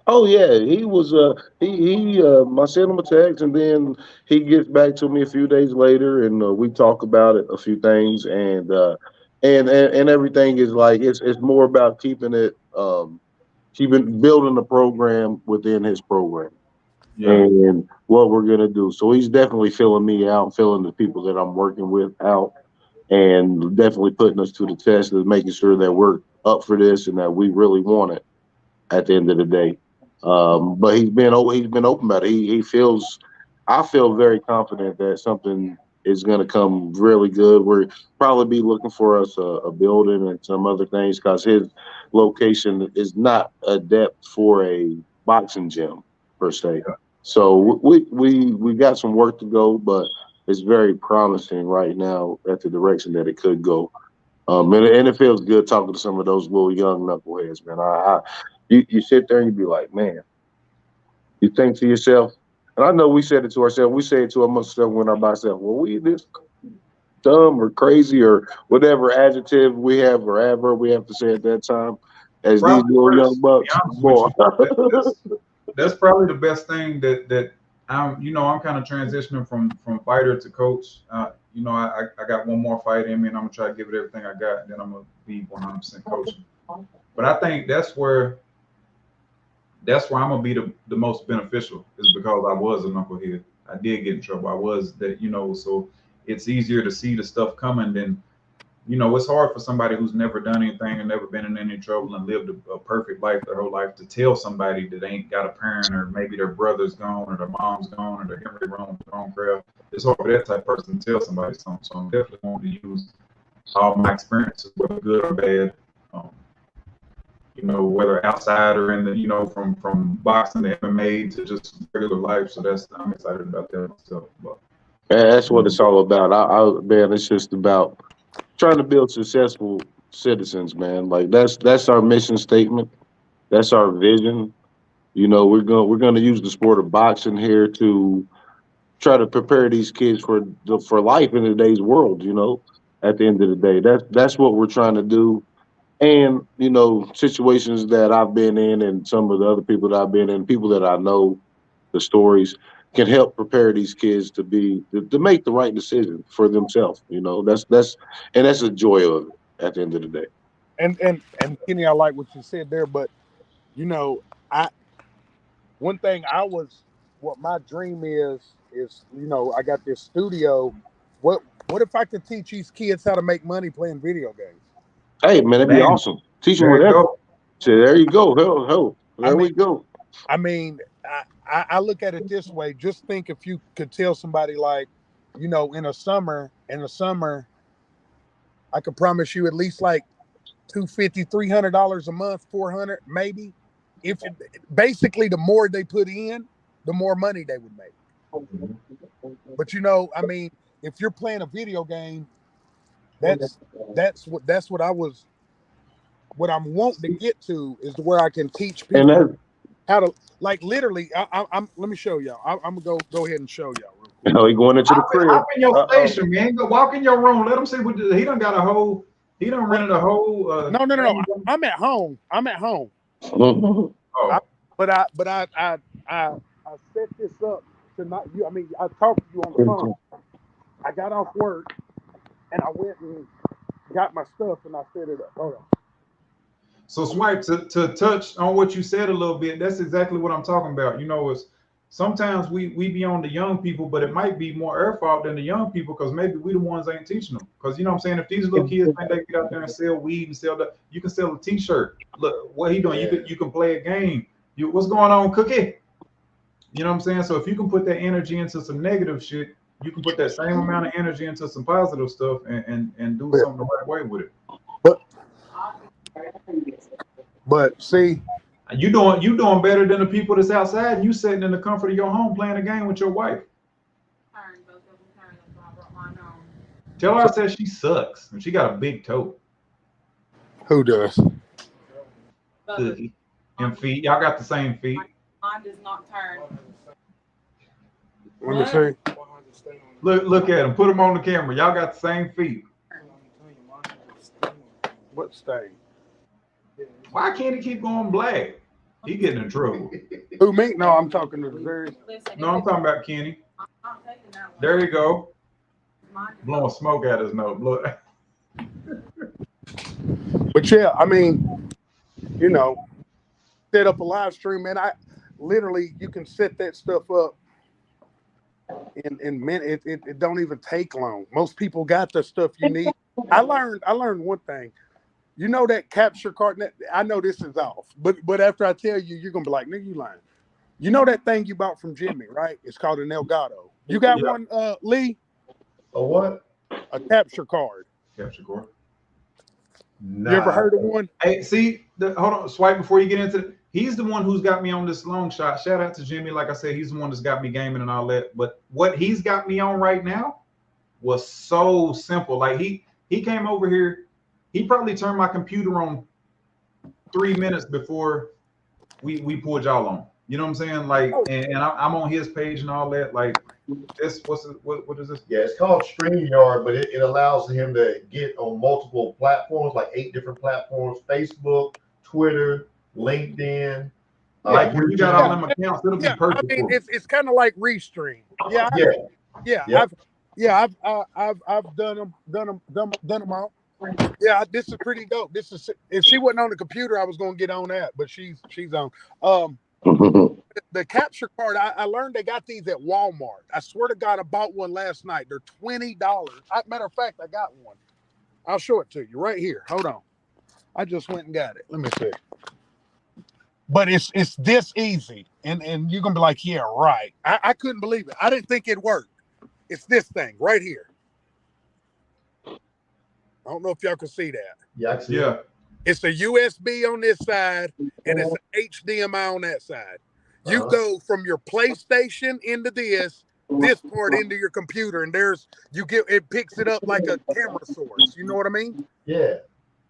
Oh yeah, he was. I sent him a text, and then he gets back to me a few days later, and we talk about it, a few things, and everything is like it's more about keeping building the program within his program. Yeah. And what we're going to do. So he's definitely filling me out, filling the people that I'm working with out, and definitely putting us to the test of making sure that we're up for this and that we really want it at the end of the day. But he's been open about it. I feel very confident that something is going to come really good. We're probably be looking for us a building and some other things because his location is not adept for a boxing gym per se. Yeah. So we got some work to go, but it's very promising right now at the direction that it could go. And it feels good talking to some of those little young knuckleheads, man. You sit there and you be like, man, you think to yourself, and I know we said it to ourselves, we say it to ourselves when I'm by ourselves, well, we this dumb or crazy or whatever adjective we have or adverb we have to say at that time as probably these little young bucks. Boy. That's probably the best thing that I'm kind of transitioning from fighter to coach. I got one more fight in me, and I'm gonna try to give it everything I got, and then I'm gonna be 100% coaching. But I think that's where I'm gonna be the most beneficial is because I was a knucklehead. I did get in trouble. I was that, so it's easier to see the stuff coming than. It's hard for somebody who's never done anything and never been in any trouble and lived a perfect life their whole life to tell somebody that ain't got a parent or maybe their brother's gone or their mom's gone or they're Henry wrong crowd. It's hard for that type of person to tell somebody something. So I'm definitely going to use all my experiences, whether good or bad. You know, whether outside or in the, you know, from boxing to MMA to just regular life. So I'm excited about that myself. But that's what it's all about. Man, it's just about trying to build successful citizens, man. Like that's our mission statement. That's our vision. You know, we're gonna use the sport of boxing here to try to prepare these kids for life in today's world. You know, at the end of the day, that's what we're trying to do. And you know, situations that I've been in, and some of the other people that I've been in, people that I know, the stories can help prepare these kids to make the right decision for themselves. You know, that's a joy of it at the end of the day. And Kenny, I like what you said there, but you know, what my dream is, you know, I got this studio. What if I could teach these kids how to make money playing video games? Hey man, that'd be awesome. Teach them whatever. So there you go. There we go. I mean, I look at it this way. Just think if you could tell somebody, like, you know, in the summer, I could promise you at least like $250, $300 a month, $400 maybe. Basically, the more they put in, the more money they would make. But you know, I mean, if you're playing a video game, that's what I'm wanting to get to, is where I can teach people how to, like, literally. I'm let me show y'all. I'm gonna go ahead and show y'all real quick. Oh, he going into the crib. Hop in your station, man. Go walk in your room. Let him see what he done got a whole. He done rented a whole. No. I'm at home. Oh. But I set this up to not you. I mean, I talked to you on the phone. I got off work and I went and got my stuff and I set it up. Hold on. So Swipe, to touch on what you said a little bit, that's exactly what I'm talking about. You know, is sometimes we be on the young people, but it might be more our fault than the young people, because maybe we the ones ain't teaching them. Because you know what I'm saying, if these little kids think they get out there and sell weed and sell that, you can sell a t-shirt. Look what he doing. You can play a game. What's going on, Cookie? You know what I'm saying? So if you can put that energy into some negative shit, you can put that same amount of energy into some positive stuff and do something the right way with it. But see, you doing better than the people that's outside, and you sitting in the comfort of your home playing a game with your wife. Tell her I said she sucks and she got a big toe. Who does? Cookie. And feet. Y'all got the same feet. Mine does not turn. Let me see. Look at him. Put him on the camera. Y'all got the same feet. What stain? Why can't he keep going black? He getting in trouble. Who, me? No, I'm talking to the very. No, I'm talking about Kenny. There you go. Blowing smoke at his nose. But yeah, I mean, you know, set up a live stream, man. I literally, you can set that stuff up in minutes. It don't even take long. Most people got the stuff you need. I learned one thing. You know that capture card? I know this is off, but after I tell you, you're gonna be like, nigga, you lying. You know that thing you bought from Jimmy, right? It's called an Elgato. You got one, Lee? A what? A capture card. Capture card. Nah. You ever heard of one? Hey, see, hold on, Swipe, before you get into it. He's the one who's got me on this long shot. Shout out to Jimmy. Like I said, he's the one that's got me gaming and all that. But what he's got me on right now was so simple. Like he came over here. He probably turned my computer on 3 minutes before we pulled y'all on. You know what I'm saying? Like, and I'm on his page and all that. Like, this what is this? Yeah, it's called StreamYard, but it allows him to get on multiple platforms, like 8 different platforms: Facebook, Twitter, LinkedIn. Like when you got all them accounts, it'll be perfect. I mean, it's kind of like Restream. I've done them all. Yeah, this is pretty dope. This is, if she wasn't on the computer, I was gonna get on that, but she's on. The capture card, I learned they got these at Walmart. I swear to God, I bought one last night. They're $20. Matter of fact, I got one. I'll show it to you right here. Hold on. I just went and got it. Let me see. But it's this easy, and you're gonna be like, yeah, right. I couldn't believe it. I didn't think it worked. It's this thing right here. I don't know if y'all can see that. Yeah, I see it. It's a USB on this side and it's an HDMI on that side. You go from your PlayStation into this part into your computer, and it picks it up like a camera source. You know what I mean? Yeah.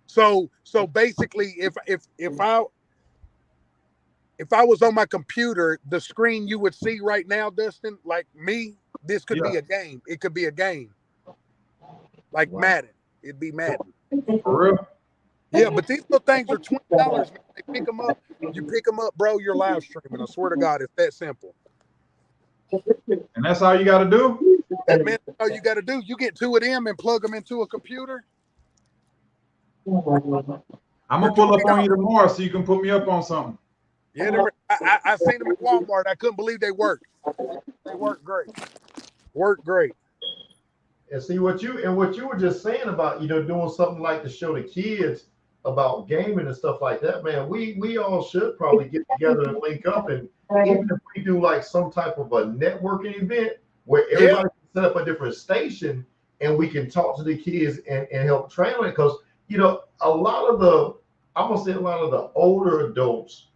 So basically, if I was on my computer, the screen you would see right now, Dustin, like me, this could be a game. It could be a game. Like Madden. It'd be Madden. For real? Yeah, but these little things are $20. They pick them up. You pick them up, bro. You're live streaming. I swear to God, it's that simple. And that's all you got to do? That man, that's all you got to do. You get 2 of them and plug them into a computer. I'm gonna pull up on you tomorrow so you can put me up on something. Yeah, I seen them at Walmart. I couldn't believe they worked. They worked great. Worked great. And see what you were just saying about doing something like to show the kids about gaming and stuff like that, man. We all should probably get together and link up, and even if we do like some type of a networking event where everybody can set up a different station and we can talk to the kids and help train it, because a lot of the older adults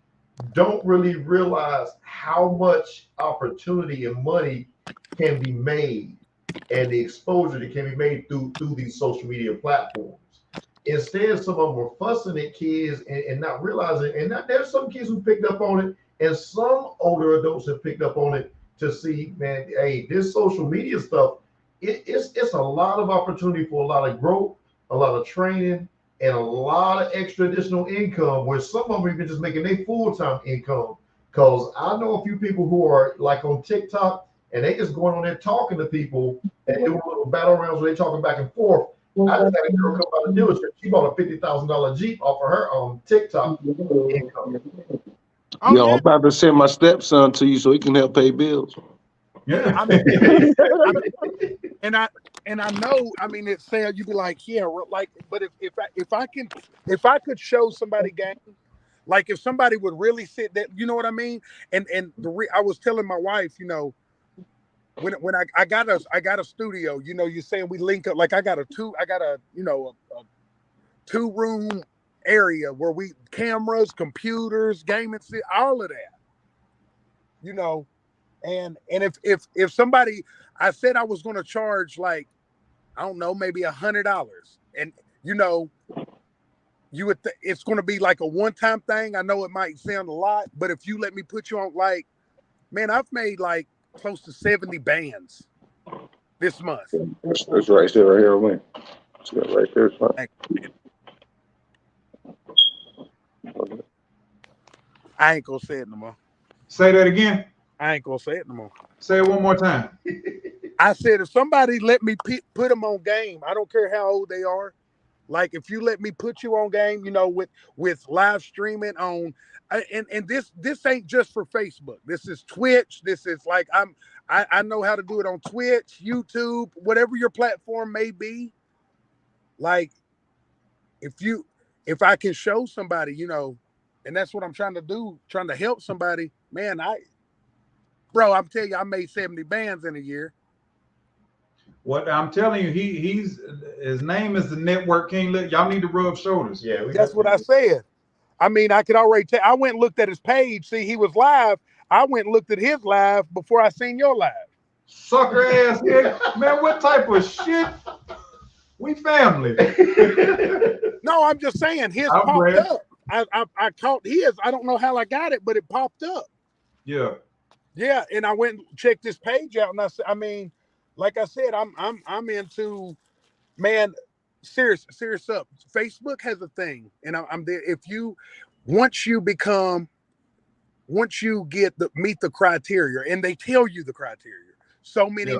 don't really realize how much opportunity and money can be made and the exposure that can be made through these social media platforms. Instead, some of them are fussing at kids and not realizing, and there's some kids who picked up on it, and some older adults have picked up on it to see, man, hey, this social media stuff, it's a lot of opportunity for a lot of growth, a lot of training, and a lot of extra additional income, where some of them even just making their full-time income. Because I know a few people who are like on TikTok, and they just going on there talking to people and doing little battle rounds where they talking back and forth. I just had a girl come out of the dealership. She bought a $50,000 Jeep off of her TikTok income. Yo, I'm about to send my stepson to you so he can help pay bills. Yeah. And I know, I mean, it's sad. You'd be like, yeah, like, but if I could show somebody game, like if somebody would really sit that, you know what I mean? And I was telling my wife, when I got a studio, you're saying we link up, like I got a 2-room area where we cameras, computers, gaming, all of that, and if somebody, I said I was going to charge like, I don't know, maybe $100, and you would it's going to be like a one-time thing. I know it might sound a lot, but if you let me put you on, like, man, I've made like close to 70 bands this month. That's right there, right here, man. That's right there. I ain't gonna say it no more. Say that again. I ain't gonna say it no more. Say it one more time. I said, if somebody let me put them on game, I don't care how old they are. Like if you let me put you on game, with live streaming on, and this ain't just for Facebook. This is Twitch. This is like I know how to do it on Twitch, YouTube, whatever your platform may be. Like if I can show somebody, and that's what I'm trying to do, trying to help somebody, man, I'm telling you, I made 70 bands in a year. What I'm telling you, his name is the Network King. Y'all need to rub shoulders. Yeah, that's what I said. I mean, I could already tell. I went and looked at his page. See, he was live. I went and looked at his live before I seen your live. Sucker ass nigga. Man, what type of shit? We family. No, I'm just saying his popped up. I caught his. I don't know how I got it, but it popped up. Yeah. Yeah, and I went and checked this page out, and I said, I mean, like I said, I'm into, man, serious up. Facebook has a thing, and I'm there. Once you meet the criteria, and they tell you the criteria, so many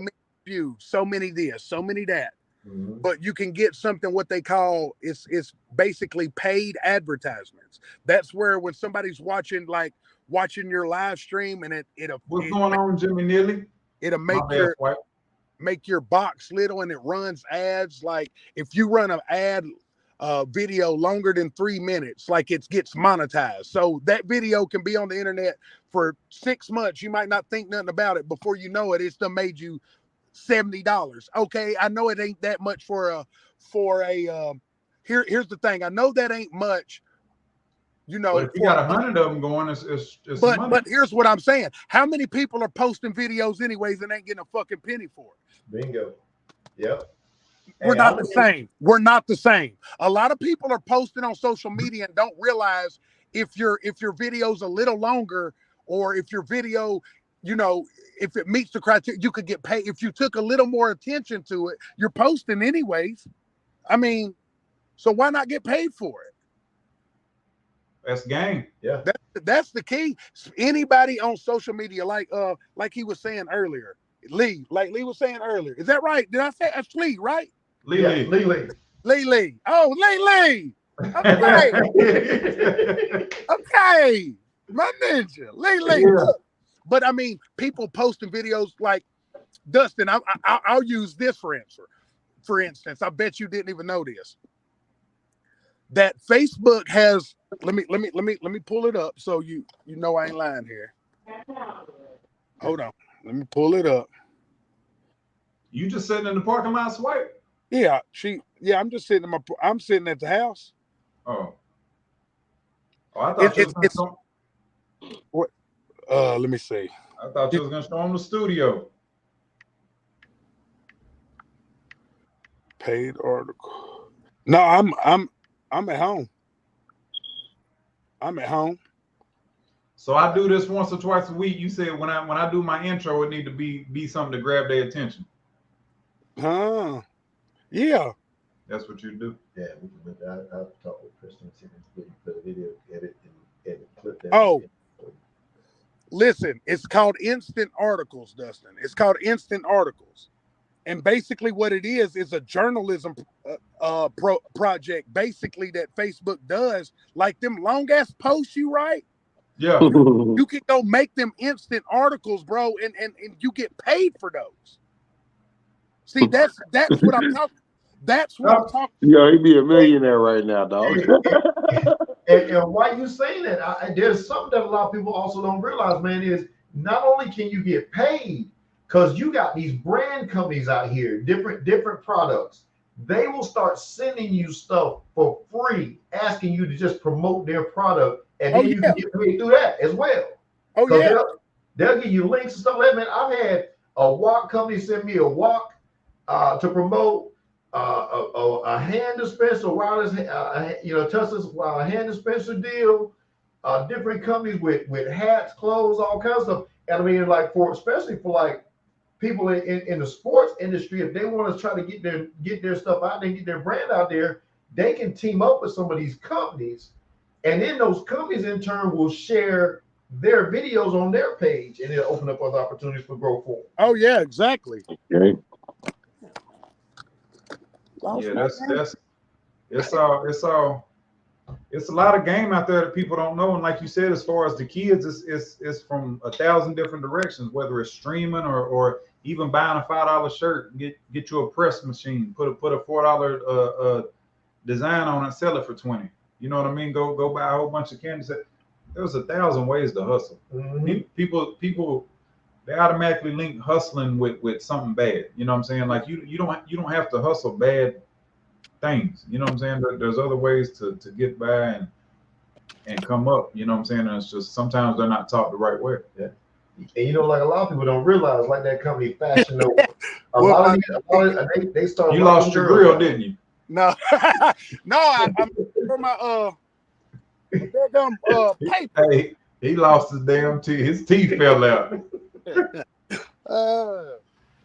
views, so many this, so many that, but you can get something, what they call, it's basically paid advertisements. That's where when somebody's watching your live stream, and what's going on, Jimmy Neely? It'll make your box little, and it runs ads. Like if you run an ad video longer than 3 minutes, like it gets monetized. So that video can be on the internet for 6 months. You might not think nothing about it. Before you know it, it's done made you $70. Okay, I know it ain't that much for a here's the thing. I know that ain't much, you know. But if you got 100 of them going, it's money. But here's what I'm saying. How many people are posting videos anyways and ain't getting a fucking penny for it? Bingo. Yep. We're not the same. We're not the same. A lot of people are posting on social media and don't realize if your video's a little longer, or if your video, you know, if it meets the criteria, you could get paid. If you took a little more attention to it, you're posting anyways. I mean, so why not get paid for it? That's game. Yeah. That's the key. Anybody on social media, like he was saying earlier, Lee was saying earlier. Is that right? Did I say that's Lee, right? Lee. Oh, Lee. Okay. Okay. My ninja. Lee. Yeah. But I mean, people posting videos like Dustin. I'll use this for answer. For instance, I bet you didn't even know this. That Facebook has. Let me pull it up so you know I ain't lying here. Hold on. Let me pull it up. You just sitting in the parking lot, Swipe? Yeah, I'm just sitting I'm sitting at the house. Oh, I thought you was gonna what? Let me see. I thought you was gonna show them the studio. Paid article. No, I'm at home. I'm at home. So I do this once or twice a week. You said when I do my intro, it need to be something to grab their attention. Yeah. That's what you do. Yeah, I'll talk with Kristen and see if we can put a video, edit clip that. Oh, listen, it's called instant articles, Dustin. It's called instant articles. And basically what it is a journalism project, basically, that Facebook does. Like them long ass posts you write. Yeah. You can go make them instant articles, bro, and you get paid for those. See, that's what I'm talking. That's what I'm talking. Yo, he'd be a millionaire right now, dog. And why you saying that? There's something that a lot of people also don't realize, man, is not only can you get paid, because you got these brand companies out here, different products. They will start sending you stuff for free, asking you to just promote their product, and then you can get paid through that as well. Oh yeah. They'll give you links and stuff like that. Man, I've had a walk company send me a walk to promote a hand dispenser, wireless, touchless hand dispenser deal. Different companies with hats, clothes, all kinds of stuff. And I mean, like especially for like people in the sports industry, if they want to try to get their stuff out there, get their brand out there, they can team up with some of these companies, and then those companies in turn will share their videos on their page, and it'll open up other opportunities for growth for them. Oh yeah, exactly. Okay. Yeah, it's a lot of game out there that people don't know. And like you said, as far as the kids, it's from 1,000 different directions, whether it's streaming or even buying a $5 shirt, get you a press machine, put a $4 design on it, sell it for 20. You know what I mean? Go buy a whole bunch of candy. There's 1,000 ways to hustle. Mm-hmm. People they automatically link hustling with something bad. You know what I'm saying? Like you don't have to hustle bad things. You know what I'm saying? There's other ways to get by and come up. You know what I'm saying? And it's just sometimes they're not taught the right way. Yeah. And like a lot of people don't realize, like that company Fashion Nova. A lot of they started. You lost your grill, didn't you? No, no. I'm for my paper. Hey, he lost his damn teeth. His teeth fell out. Go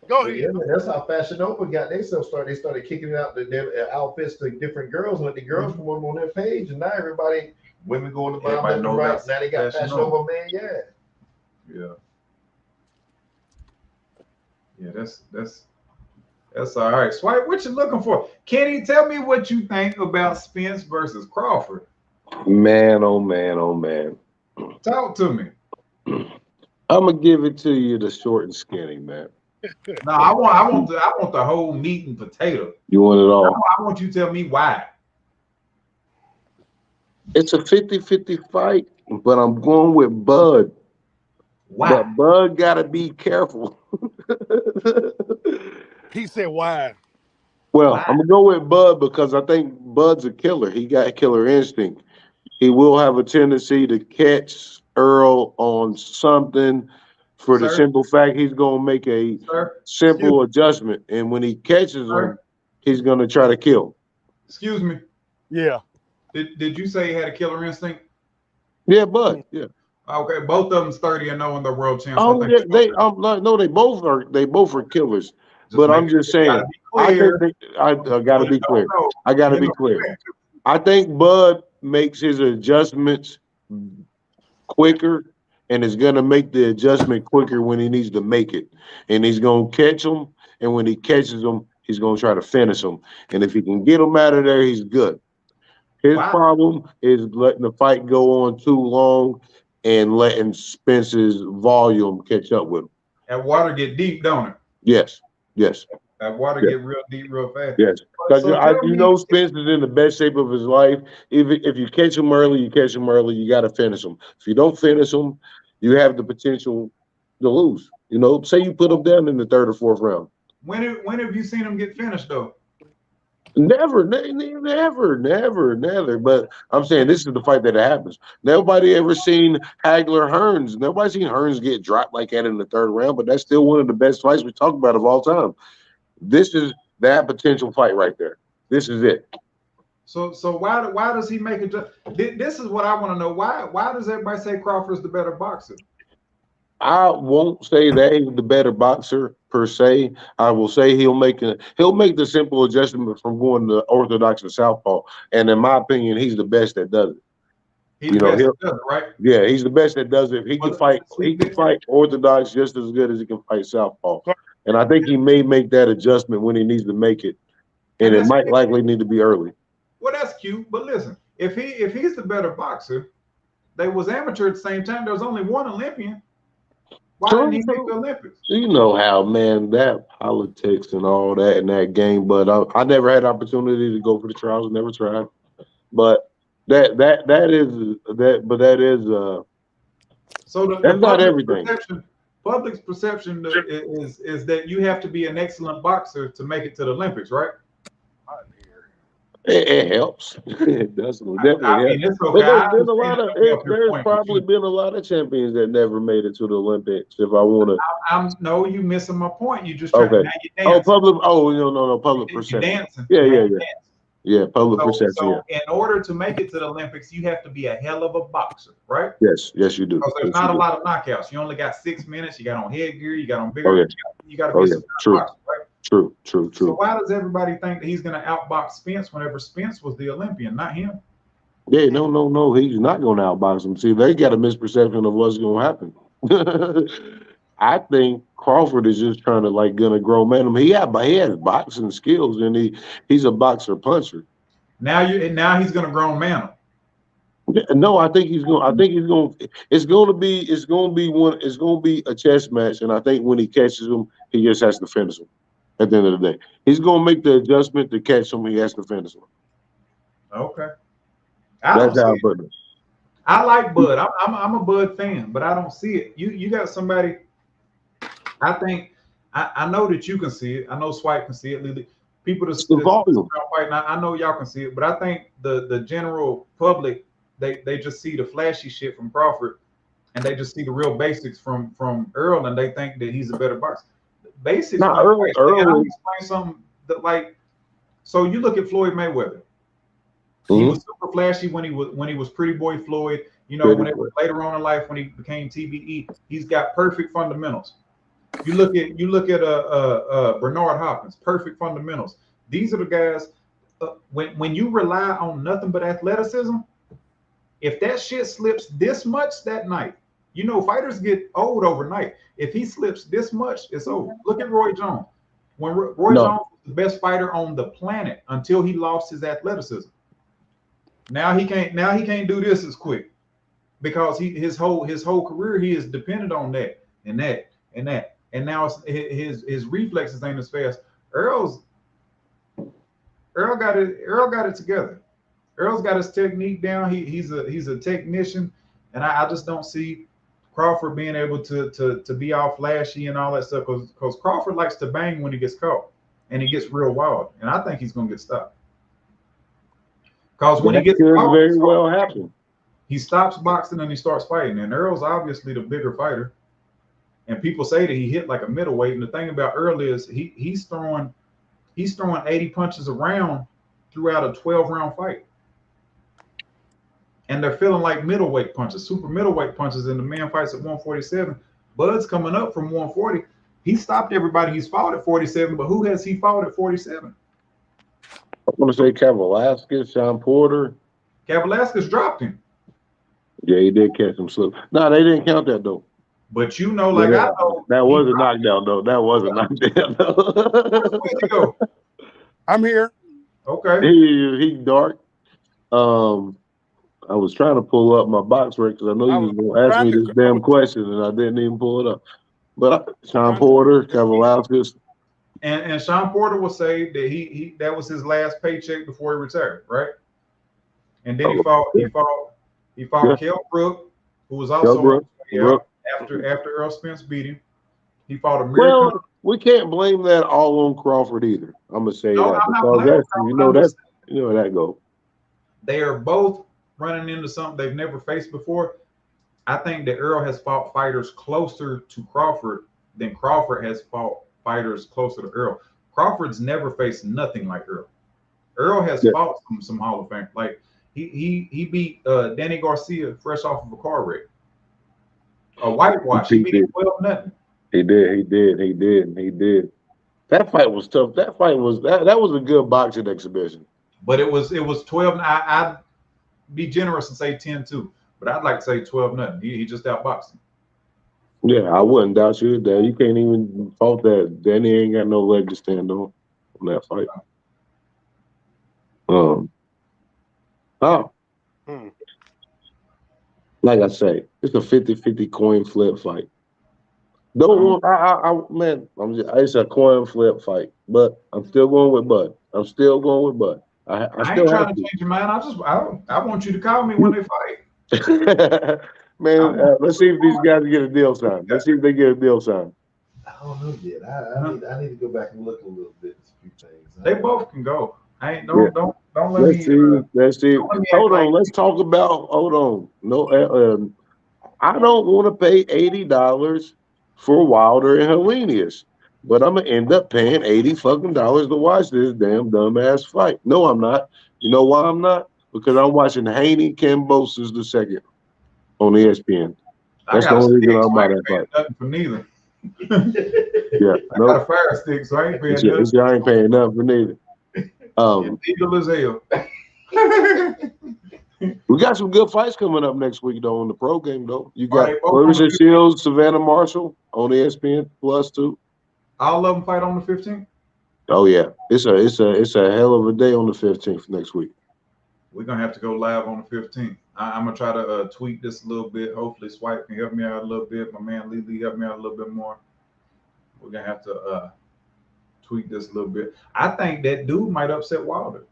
ahead. Yeah, that's how Fashion Nova got themselves started. They started kicking out their outfits to different girls, and let the girls promote them on their page. And now women going to buy them right. Now they got Fashion Nova, man. Yeah. Yeah, that's all right. Swipe, what you looking for? Kenny, tell me what you think about Spence versus Crawford. Man, oh man, oh man. Talk to me. I'm gonna give it to you the short and skinny, man. No, I want the whole meat and potato. You want it all? I want you to tell me why. It's a 50-50 fight, but I'm going with Bud. Why? But Bud gotta be careful. He said, "Why?" Well, Why? I'm gonna go with Bud because I think Bud's a killer. He got killer instinct. He will have a tendency to catch Earl on something for the Sir, simple fact he's gonna make a sir, excuse simple adjustment. And when he catches sir, him, he's gonna try to kill. excuse me. Yeah. Did you say he had a killer instinct? Yeah, Bud. Yeah. Okay, both of them's 30-0 in the world champs. I Oh, think yeah, no, they both are killers. just But make I'm it, just saying, gotta be I think clear. I gotta You be don't clear. know. I gotta You be know, clear. I think Bud makes his adjustments quicker and is going to make the adjustment quicker when he needs to make it. And he's going to catch them. And when he catches them, he's going to try to finish them. And if he can get them out of there, he's good. His Wow. problem is letting the fight go on too long and letting Spence's volume catch up with him. That water get deep, don't it? Yes, yes, That water yes, get real deep, real fast. yes. Because So tell you me, know Spence is in the best shape of his life. If you catch him early, you catch him early. You got to finish him. If you don't finish him, you have the potential to lose. You know, say you put him down in the third or fourth round. when have you seen him get finished though? Never, never. But I'm saying this is the fight that happens. Nobody ever seen Hagler Hearns. Nobody seen Hearns get dropped like that in the third round. But that's still one of the best fights we talk about of all time. This is that potential fight right there. This is it. So why does he make it? This is what I want to know. Why does everybody say Crawford's the better boxer? I won't say that he's the better boxer per se. I will say he'll make the simple adjustment from going to orthodox to southpaw. And in my opinion, he's the best that does it. He's the best that does it, right? Yeah, he's the best that does it. He can fight orthodox just as good as he can fight southpaw. And I think he may make that adjustment when he needs to make it. And it might likely need to be early. Well, that's cute. But listen, if he's the better boxer, they was amateur at the same time. There was only one Olympian. Why didn't he make the Olympics? You know how, man, that politics and all that in that game. But I never had opportunity to go for the trials. Never tried. But that is so that's not everything. Public's perception is that you have to be an excellent boxer to make it to the Olympics, right? It helps. It does definitely helps. It's okay. There's probably been a lot of champions that never made it to the Olympics. If I want to, no, you missing my point. You just trying okay. Now Public perception. Dancing. Yeah, public perception. So in order to make it to the Olympics, you have to be a hell of a boxer, right? Yes, you do. Because there's not a lot of knockouts. You only got 6 minutes. You got on headgear. You got on bigger. You got to be a boxer, right? True. So why does everybody think that he's going to outbox Spence whenever Spence was the Olympian, not him? Yeah, no. He's not going to outbox him. See, they got a misperception of what's going to happen. I think Crawford is just trying to gonna grow man. He has boxing skills and he's a boxer puncher. Now he's gonna grow man him. No, I think he's going. It's going to be a chess match, and I think when he catches him, he just has to finish him. At the end of the day, he's going to make the adjustment to catch him. He has to finish him. Okay. That's how I put it. I like Bud. I'm a Bud fan, but I don't see it. You got somebody. I think I know that you can see it. I know Swipe can see it. People that's fighting, I know y'all can see it, but I think the general public they just see the flashy shit from Crawford, and they just see the real basics from Earl, and they think that he's a better boxer. Basics. Earl. I'll explain something that so you look at Floyd Mayweather. He was super flashy when he was Pretty Boy Floyd. You know, later on in life when he became TBE, he's got perfect fundamentals. You look at Bernard Hopkins, perfect fundamentals. These are the guys. When you rely on nothing but athleticism, if that shit slips this much that night, fighters get old overnight. If he slips this much, it's over. Look at Roy Jones. When Roy Jones was the best fighter on the planet until he lost his athleticism. Now he can't do this as quick because his whole career he is dependent on that and that and that. And now his reflexes ain't as fast. Earl got it together. Earl's got his technique down. He's a technician, and I just don't see Crawford being able to be all flashy and all that stuff, because Crawford likes to bang when he gets caught and he gets real wild, and I think he's gonna get stopped. Because when he gets caught, very well happen. He stops boxing and he starts fighting, and Earl's obviously the bigger fighter. And people say that he hit like a middleweight, and the thing about Earl is he's throwing 80 punches a round throughout a 12-round fight. And they're feeling like middleweight punches, super middleweight punches, and the man fights at 147. Bud's coming up from 140. He stopped everybody he's fought at 47, but who has he fought at 47? I want to say Velasquez, Sean Porter. Velasquez dropped him. Yeah, he did catch him slip. No, they didn't count that though. But you know, like I know, that was a knockdown though. That was a knockdown though. Where'd you go? I'm here. Okay. He dark. I was trying to pull up my box record because I know you was going to ask me this damn question, and I didn't even pull it up. But Sean Porter, Velasquez. And Sean Porter will say that he that was his last paycheck before he retired, right? And then he fought Kell Brook, who was also after Earl Spence beat him. He fought Amir. Well, we can't blame that all on Crawford either. I'm gonna say that because you know how that go. They are both running into something they've never faced before. I think that Earl has fought fighters closer to Crawford than Crawford has fought fighters closer to Earl. Crawford's never faced nothing like Earl. Earl has fought some Hall of Fame. Like he beat Danny Garcia fresh off of a car wreck. A whitewash. He beat him 12-0. He did. That fight was tough. That was a good boxing exhibition. But it was 12. I'd be generous and say 10-2, but I'd like to say 12-0. He just outboxed him. Yeah, I wouldn't doubt you that. You can't even fault that. Danny ain't got no leg to stand on that fight. Like I say, it's a 50-50 coin flip fight. It's a coin flip fight, but I'm still going with Bud. I ain't trying to change your mind. I want you to call me when they fight. Man, let's see if these guys get a deal signed. Let's see if they get a deal signed. I don't know yet. I need to go back and look a little bit at a few things. They both can go. Don't let Let's see. Hold on. Let's talk about. Hold on. No, I don't want to pay $80 for Wilder and Helenius, but I'm gonna end up paying $80 fucking to watch this damn dumbass fight. No, I'm not. You know why I'm not? Because I'm watching Haney Kambosos II on ESPN. That's the only reason I'm about that fight. Nothing for neither. Yeah, I got a fire stick, so I ain't paying nothing. I ain't paying nothing for neither. Illegal as hell. We got some good fights coming up next week though in the pro game though. You got Clarissa Shields, Savannah Marshall on ESPN Plus too. All of them fight on the 15th. Oh yeah, it's a hell of a day on the 15th next week. We're gonna have to go live on the 15th. I'm gonna try to tweak this a little bit. Hopefully, Swipe can help me out a little bit. My man Lee help me out a little bit more. We're gonna have to tweak this a little bit. I think that dude might upset Wilder.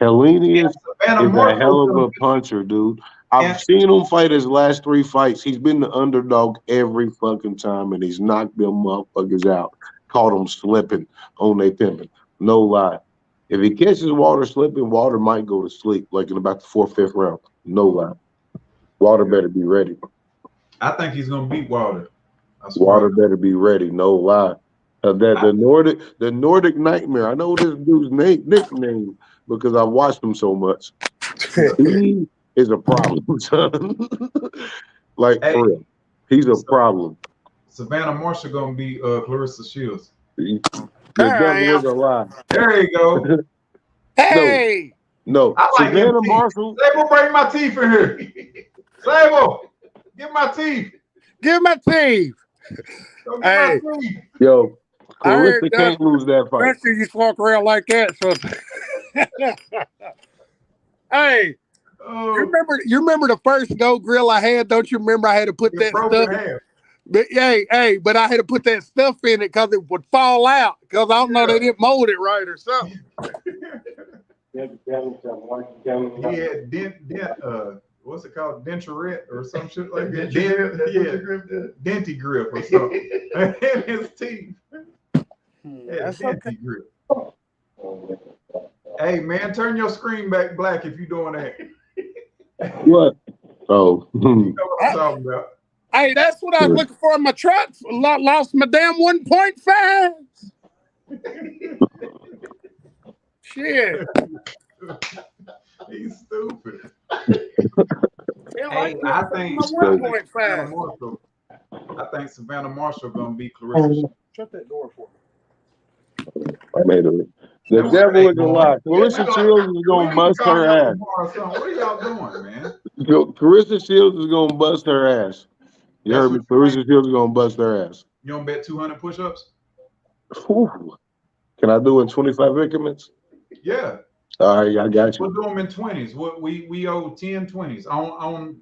Helenius is a hell of a puncher, dude. I've seen him fight his last 3 fights. He's been the underdog every fucking time, and he's knocked them motherfuckers out. Caught them slipping on they pimping. No lie. If he catches Wilder slipping, Wilder might go to sleep, like in about the 4th, 5th round. No lie. Wilder better be ready. I think he's gonna beat Wilder. Wilder better be ready. No lie. The Nordic Nightmare. I know this dude's nickname because I've watched him so much. He is a problem, son. For real. He's a problem. Savannah Marshall gonna be Clarissa Shields. There you go. Hey. No. I like Savannah Marshall. Sable, bring my teeth in here. Sable, give my teeth. Give my teeth. Hey. Yo, Clarissa can't lose that fight. Especially you walk around like that. So. Hey. You remember the first Go Grill I had? Don't you remember I had to put that stuff? But but I had to put that stuff in it because it would fall out because I don't know they didn't mold it right or something. He had dent what's it called? Denturette or some shit like that. Denty grip or something. And his teeth. That's Denty okay. grip. Hey man, turn your screen back black if you're doing that. What? Oh. You know what I'm talking about. Hey, that's what I was looking for in my truck. Lost my damn 1.5. Shit. He's stupid. Yeah, Hey, I think Savannah Marshall. I think Savannah Marshall gonna beat Clarissa. Shut that door for me. I made it. The devil is a lie. Clarissa Shields is gonna bust her ass. What are y'all doing, man? Clarissa Shields is gonna bust her ass. You heard me. Clarissa Shields is gonna bust her ass. You don't bet 200 push-ups? Whew. Can I do it in 25 increments? Yeah. All right, I got you. We'll do them in 20s. We owe 10 20s on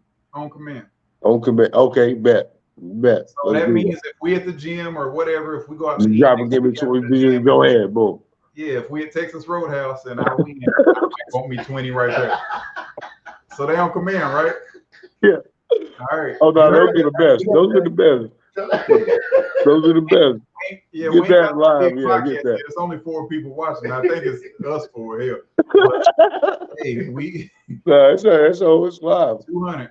command. On command. Okay, bet. So that means if we at the gym or whatever, if we go out to drop and give me 20, go ahead, boom. Yeah, if we at Texas Roadhouse and I win, I might want me 20 right there. So they on command, right? Yeah. All right. Oh no, those are the best. Those are the best. Those are the best. Yeah, get that live. Yeah, get that. It's only 4 people watching. I think it's us 4 here. But, hey, we. No, it's live. 200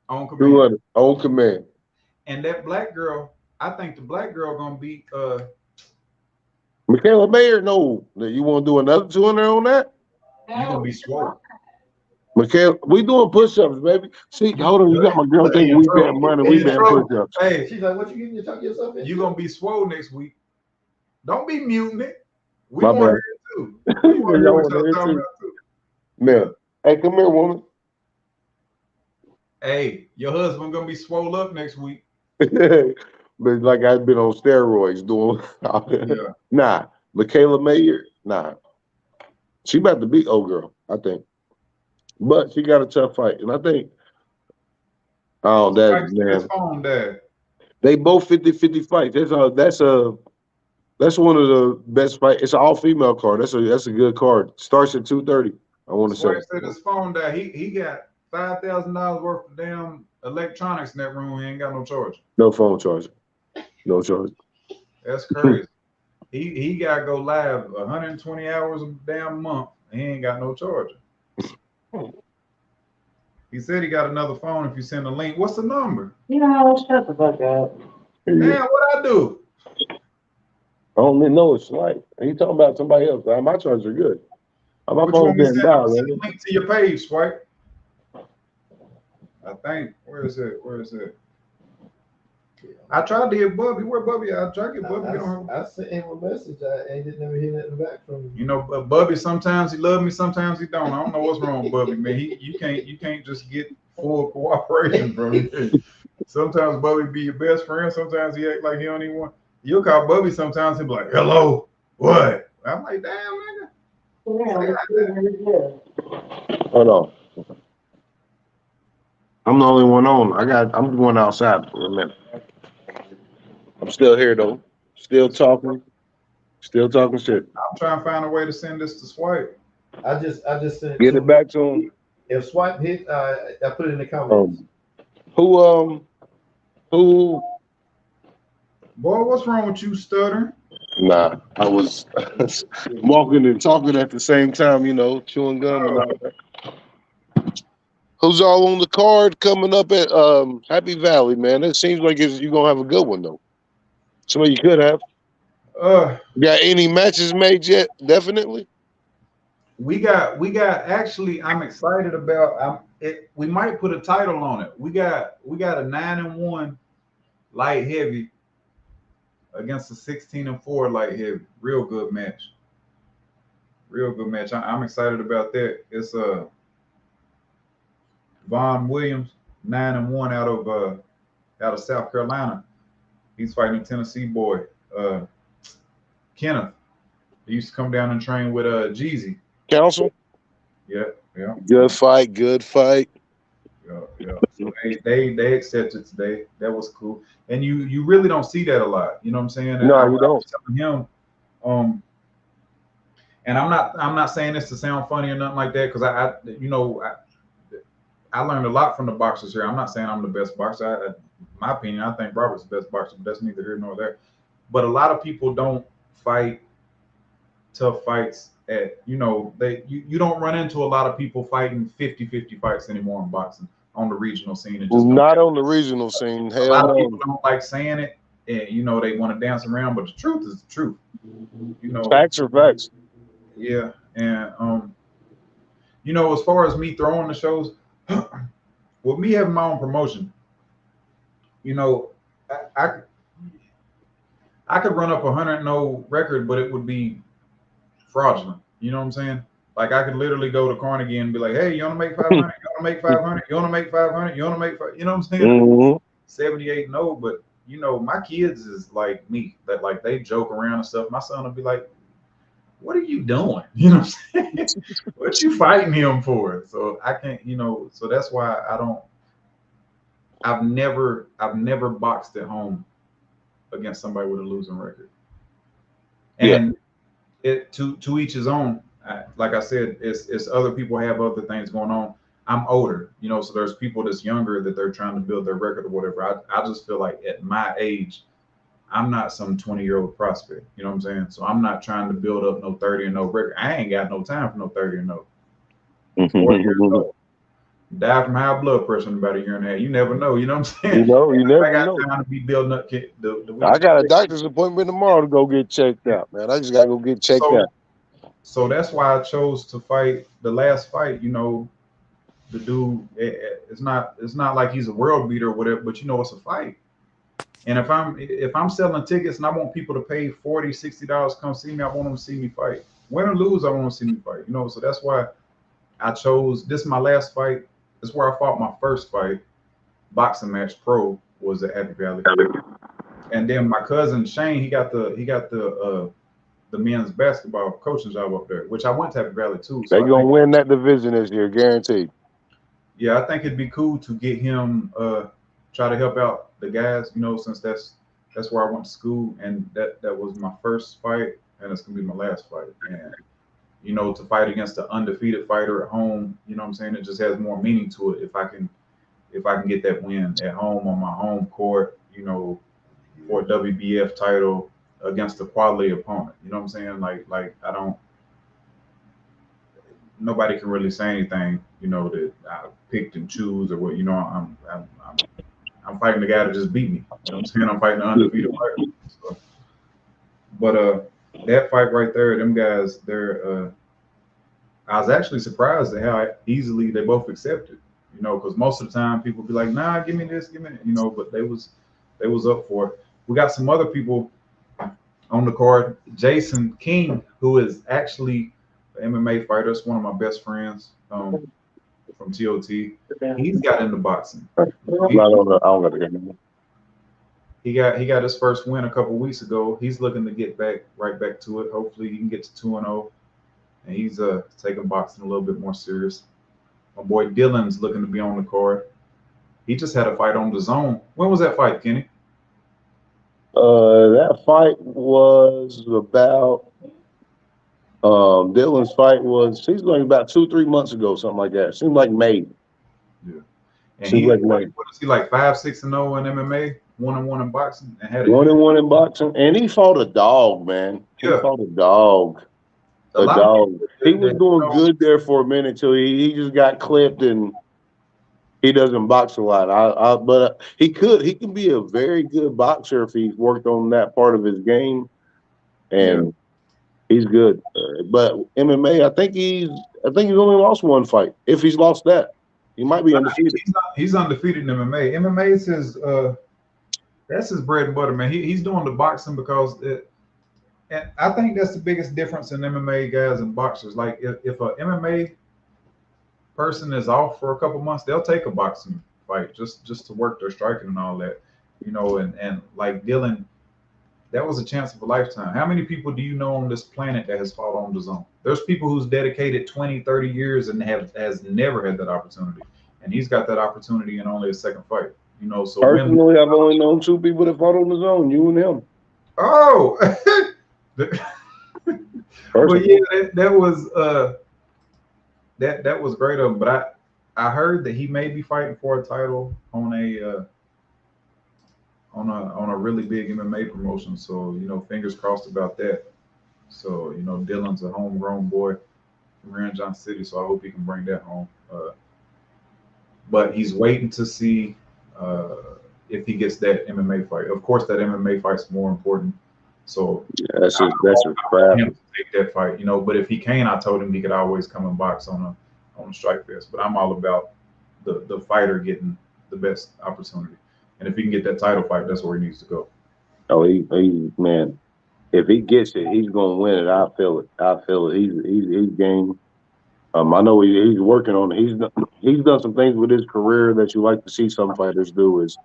on command. 200 on command. And that black girl, I think the black girl gonna beat Michaela Mayer. No, you want to do another 200 on that? You gonna be swole. Michaela, we doing push-ups, baby. See, hold on, you got my girl thinking we been running, we been push-ups. Hey, she's like, what you getting yourself in? You gonna be swole next week. Don't be muting it. We my want bad. it too. We want to hear what y'all talking about too. Man, hey, come here, woman. Hey, your husband gonna be swole up next week. But like I've been on steroids doing. Yeah. Nah, Michaela Mayer. Nah, she about to beat old girl, I think. But she got a tough fight, and I think. Oh, that man. Phone, Dad. They both 50-50 fights. That's one of the best fights. It's an all-female card. That's a good card. Starts at 2:30. I want to say. Said his phone died. He got $5,000 worth of damn electronics in that room. He ain't got no charger. No phone charger. No charger. That's crazy. he got to go live 120 hours a damn month. And he ain't got no charger. He said he got another phone if you send a link. What's the number? Shut the fuck up. Man, what I do? I don't even know it's like. He talking about somebody else. My charges are good. My phone's been down. Send a link to your page, Swipe. I think. Where is it? I tried to hit Bubby. Where Bubby? I tried to get Bubby on. I sent him a message. I ain't never hear nothing back from him. You know, Bubby. Sometimes he love me. Sometimes he don't. I don't know what's wrong with Bubby, man. You can't just get full cooperation from him. Sometimes Bubby be your best friend. Sometimes he act like he don't even want. You'll call Bubby. Sometimes he'll be like, "Hello, what?" I'm like, "Damn, nigga." Hold on. I'm the only one on. I'm going outside for a minute. I'm still here though. Still talking shit. I'm trying to find a way to send this to Swipe. I just sent Get it back to him. If Swipe hit, I put it in the comments. Who? Boy, what's wrong with you, stuttering? Nah, I was walking and talking at the same time, chewing gum and all that. Who's all on the card coming up at Happy Valley, man? It seems like you're gonna have a good one though. Somebody you could have. Got any matches made yet? Definitely. We got actually, I'm excited about it. We might put a title on it. We got a 9-1 light heavy against a 16-4 light heavy. Real good match. I'm excited about that. It's Vaughn Williams, 9-1 out of South Carolina. He's fighting a Tennessee boy, Kenneth. He used to come down and train with Jeezy. Council. Yeah. Good fight. Yeah. So they accepted today. That was cool. And you really don't see that a lot. You know what I'm saying? And no, you don't. Him, and I'm not saying this to sound funny or nothing like that, because I I learned a lot from the boxers here. I'm not saying I'm the best boxer. My opinion, I think Robert's the best boxer, but that's neither here nor there. But a lot of people don't fight tough fights at, you don't run into a lot of people fighting 50-50 fights anymore in boxing on the regional scene. It just not on the regional scene. A lot of people don't like saying it, and they want to dance around, but the truth is the truth. Facts are facts. Yeah, and as far as me throwing the shows, with me having my own promotion, I could run up 100-0 record, but it would be fraudulent. You know what I'm saying? Like I could literally go to Carnegie and be like, "Hey, you want to make 500? You want to make 500? You want to make 500? You want to make 500?" You know what I'm saying? 78-0, but my kids is like me, that like they joke around and stuff. My son will be like, "What are you doing?" You know what I'm saying? What you fighting him for? So I can't, so that's why I've never boxed at home against somebody with a losing record. And it to each his own. Like I said, it's other people have other things going on. I'm older, so there's people that's younger that they're trying to build their record or whatever. I just feel like at my age, I'm not some 20-year-old prospect. You know what I'm saying? So I'm not trying to build up no 30-0 record. I ain't got no time for no 30-0. 4 years old. Die from high blood pressure in about a year and a half. You never know. You know what I'm saying? You never I got know. time to be building up the I got a doctor's appointment tomorrow to go get checked out, man. I just got to go get checked out. So that's why I chose to fight the last fight. The dude, it's not like he's a world beater or whatever, but it's a fight. And if I'm selling tickets and I want people to pay $40, $60 come see me, I want them to see me fight. Win or lose, I want to see me fight. So that's why I chose this. My last fight. This is where I fought my first fight, boxing match pro, was at Happy Valley. And then my cousin Shane, he got the men's basketball coaching job up there, which I went to Happy Valley too. So they're gonna win that division this year, guaranteed. Yeah, I think it'd be cool to get him try to help out the guys, since that's where I went to school, and that was my first fight, and it's gonna be my last fight. And to fight against an undefeated fighter at home, you know what I'm saying? It just has more meaning to it if I can get that win at home on my home court, for a WBF title against a quality opponent. You know what I'm saying? Like I don't. Nobody can really say anything, that I picked and choose or what. I'm fighting the guy that just beat me. You know what I'm saying? I'm fighting the undefeated fighter. So, but that fight right there, them guys, I was actually surprised at how easily they both accepted. Because most of the time people be like, "Nah, give me this, give me that," but they was up for it. We got some other people on the card. Jason King, who is actually an MMA fighter, is one of my best friends from TOT. He's got into boxing. He got his first win a couple weeks ago. He's looking to get right back to it. Hopefully he can get to 2-0, and he's taking boxing a little bit more serious. My boy Dylan's looking to be on the card. He just had a fight on the zone. When was that fight, Kenny? That fight was about Dylan's fight seems like about 2-3 months ago, something like that. Seemed like May. Yeah. And what is he, like 5-6-0 in MMA, 1-1 in boxing, and had 1-1 in boxing, and he fought a dog, man. He fought a dog. A dog. He was doing good there for a minute till he just got clipped, and he doesn't box a lot. But he can be a very good boxer if he's worked on that part of his game, and he's good. But MMA, I think he's only lost one fight. If he's lost that, he might be undefeated. He's undefeated in MMA. MMA is that's his bread and butter, man. He's doing the boxing because and I think that's the biggest difference in MMA guys and boxers. Like if a MMA person is off for a couple months, they'll take a boxing fight just to work their striking and all that, and like Dylan, that was a chance of a lifetime. How many people do you know on this planet that has fought on the zone? There's people who's dedicated 20, 30 years and has never had that opportunity, and he's got that opportunity in only a second fight. So personally, I've only known 2 people that fought on the zone, you and him. Oh. Well, yeah, that was that was great of him. But I heard that he may be fighting for a title on a really big MMA promotion. So fingers crossed about that. So Dylan's a homegrown boy from Grand John City, so I hope he can bring that home. But he's waiting to see if he gets that MMA fight. Of course, that MMA fight's more important. So that's his I craft. want him to take that fight, But if he can, I told him he could always come and box on a strike fest. But I'm all about the fighter getting the best opportunity, and if he can get that title fight, that's where he needs to go. Oh, he man, if he gets it, he's gonna win it. I feel it. He's game. I know he's working on it. He's done some things with his career that you like to see some fighters do, as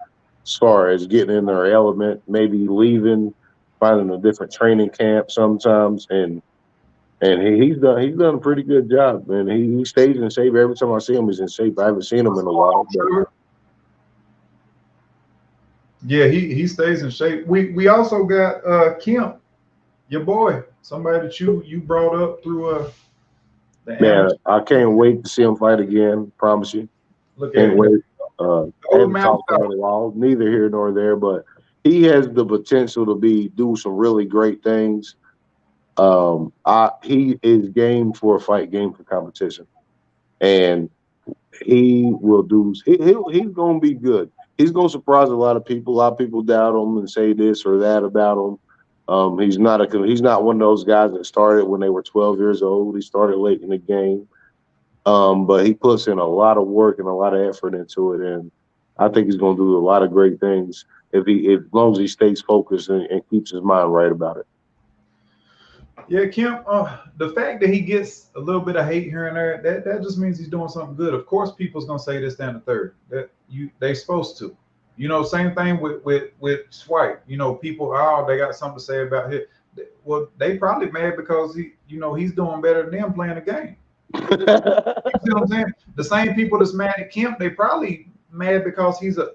far as getting in their element, maybe leaving, finding a different training camp sometimes, and he's done a pretty good job, man. He stays in shape. Every time I see him, he's in shape. I haven't seen him in a while. But... Yeah, he stays in shape. We also got Kemp, your boy, somebody that you brought up through Man, I can't wait to see him fight again. Promise you. Look can't at wait. Neither here nor there, but he has the potential to do some really great things. He is game for a fight, game for competition, and he will do. He's going to be good. He's going to surprise a lot of people. A lot of people doubt him and say this or that about him. He's not one of those guys that started when they were 12 years old. He started late in the game, but he puts in a lot of work and a lot of effort into it, and I think he's going to do a lot of great things as long as he stays focused and keeps his mind right about it. Yeah, Kemp, the fact that he gets a little bit of hate here and there, that just means he's doing something good. Of course, people's gonna say this down the third. They supposed to. Same thing with Swipe. People, they got something to say about him. Well, they probably mad because he's doing better than them playing the game. You see what I'm saying? The same people that's mad at Kemp, they probably mad because he's a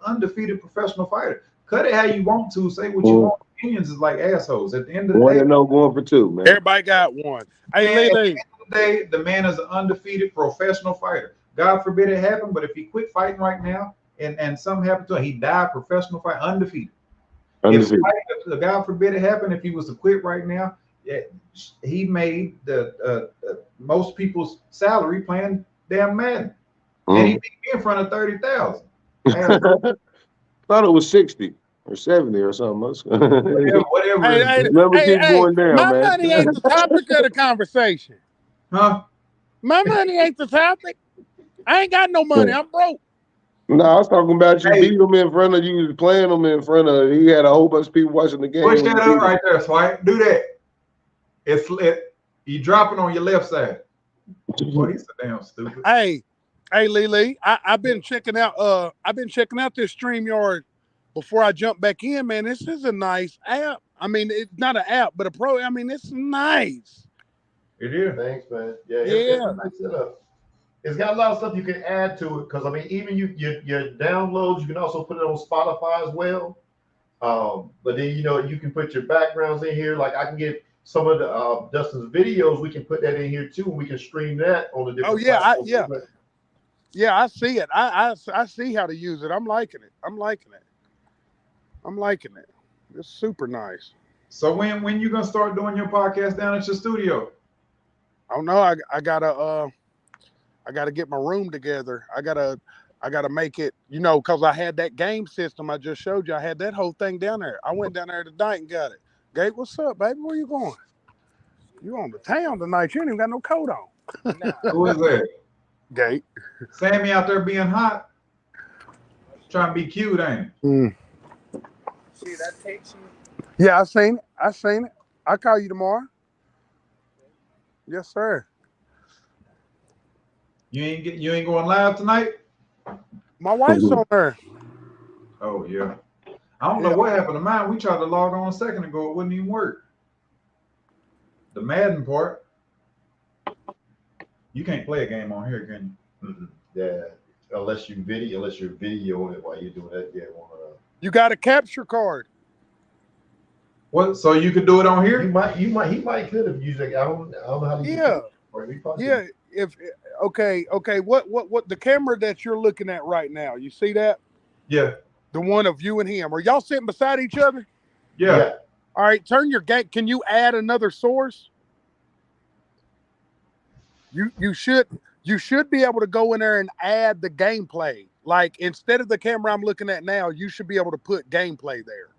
undefeated professional fighter. Cut it how you want to, say what you want. Opinions is like assholes. At the end of the day, going for two, man. Everybody got one. Hey, at the end of the day, the man is an undefeated professional fighter. God forbid it happen, but if he quit fighting right now and something happened to him, he died professional fight, undefeated. If God forbid it happen, if he was to quit right now, he made the most people's salary playing damn Madden, and he beat me in front of 30,000. Thought it was 60 or 70 or something. Whatever. Going down, my man. Money ain't the topic of the conversation. Huh? My money ain't the topic. I ain't got no money. I'm broke. No, I was talking about you beat him in front of you, was playing him in front of. He had a whole bunch of people watching the game. Push that up right there, Swipe. Do that. You dropping on your left side. Boy, he's so damn stupid. Hey, Lee. I've been checking out. This StreamYard before I jump back in. Man, this is a nice app. I mean, it's not an app, but a pro. I mean, it's nice. It is. Thanks, man. It's a nice setup. It's got a lot of stuff you can add to it because I mean, even your downloads, you can also put it on Spotify as well. But then you can put your backgrounds in here. Like I can get some of the Dustin's videos. We can put that in here too, and we can stream that on the different. Oh yeah, I see it. I see how to use it. I'm liking it. It's super nice. So when you gonna start doing your podcast down at your studio? I don't know. I gotta get my room together. I gotta make it, because I had that game system I just showed you. I had that whole thing down there. I went down there tonight and got it. Gate, what's up, baby? Where you going? You on the town tonight? You ain't even got no coat on. Who is that? Gate. Sammy out there being hot, trying to be cute, ain't it? See, that takes you. Yeah, I seen it. I'll call you tomorrow. Yes, sir. You ain't going live tonight? My wife's on there. Oh yeah. I don't know what happened to mine. We tried to log on a second ago. It wouldn't even work. The Madden part. You can't play a game on here, can you? Mm-hmm. Yeah. Unless you're videoing it while you're doing that. Yeah. You got a capture card. What? So you could do it on here? He might could have used it. I don't know how to. okay, what the camera that you're looking at right now? You see that? Yeah. The one of you and him. Are y'all sitting beside each other? Yeah. All right, turn your game. Can you add another source? You should be able to go in there and add the gameplay. Like instead of the camera I'm looking at now, you should be able to put gameplay there.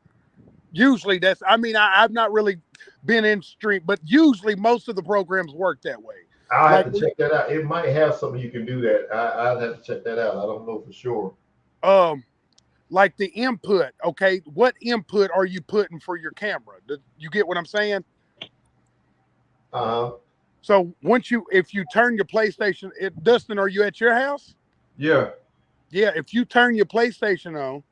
Usually that's, I mean, I've not really been in stream, but usually most of the programs work that way. I'll have to check that out. It might have something you can do that. I'll have to check that out. I don't know for sure. Like the input, okay, what input are you putting for your camera? You get what I'm saying? So if you turn your PlayStation, Dustin, are you at your house? Yeah. Yeah, if you turn your PlayStation on,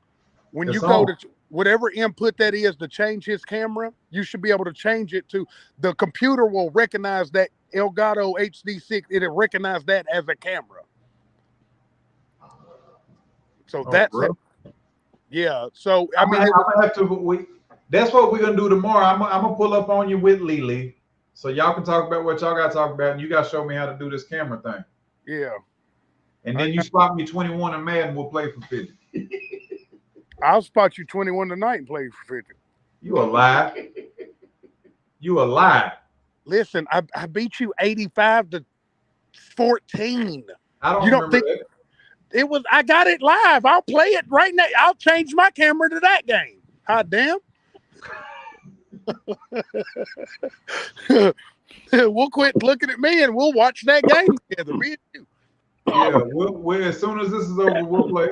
when you go to whatever input that is to change his camera, you should be able to change it to, the computer will recognize that Elgato HD6, it'll recognize that as a camera. So that's it. Yeah. So I mean, I'm gonna have to. That's what we're gonna do tomorrow. I'm gonna pull up on you with Lily, so y'all can talk about what y'all got to talk about, and you got to show me how to do this camera thing. Yeah. And then you spot me 21 and Madden, we'll play for 50. I'll spot you 21 tonight and play for 50. You a lie. You a lie. Listen, I beat you 85-14. I don't remember think that. It was, I got it live. I'll play it right now. I'll change my camera to that game. Hot damn. We'll quit looking at me and we'll watch that game together. Me and you. Yeah, we'll as soon as this is over, we'll play.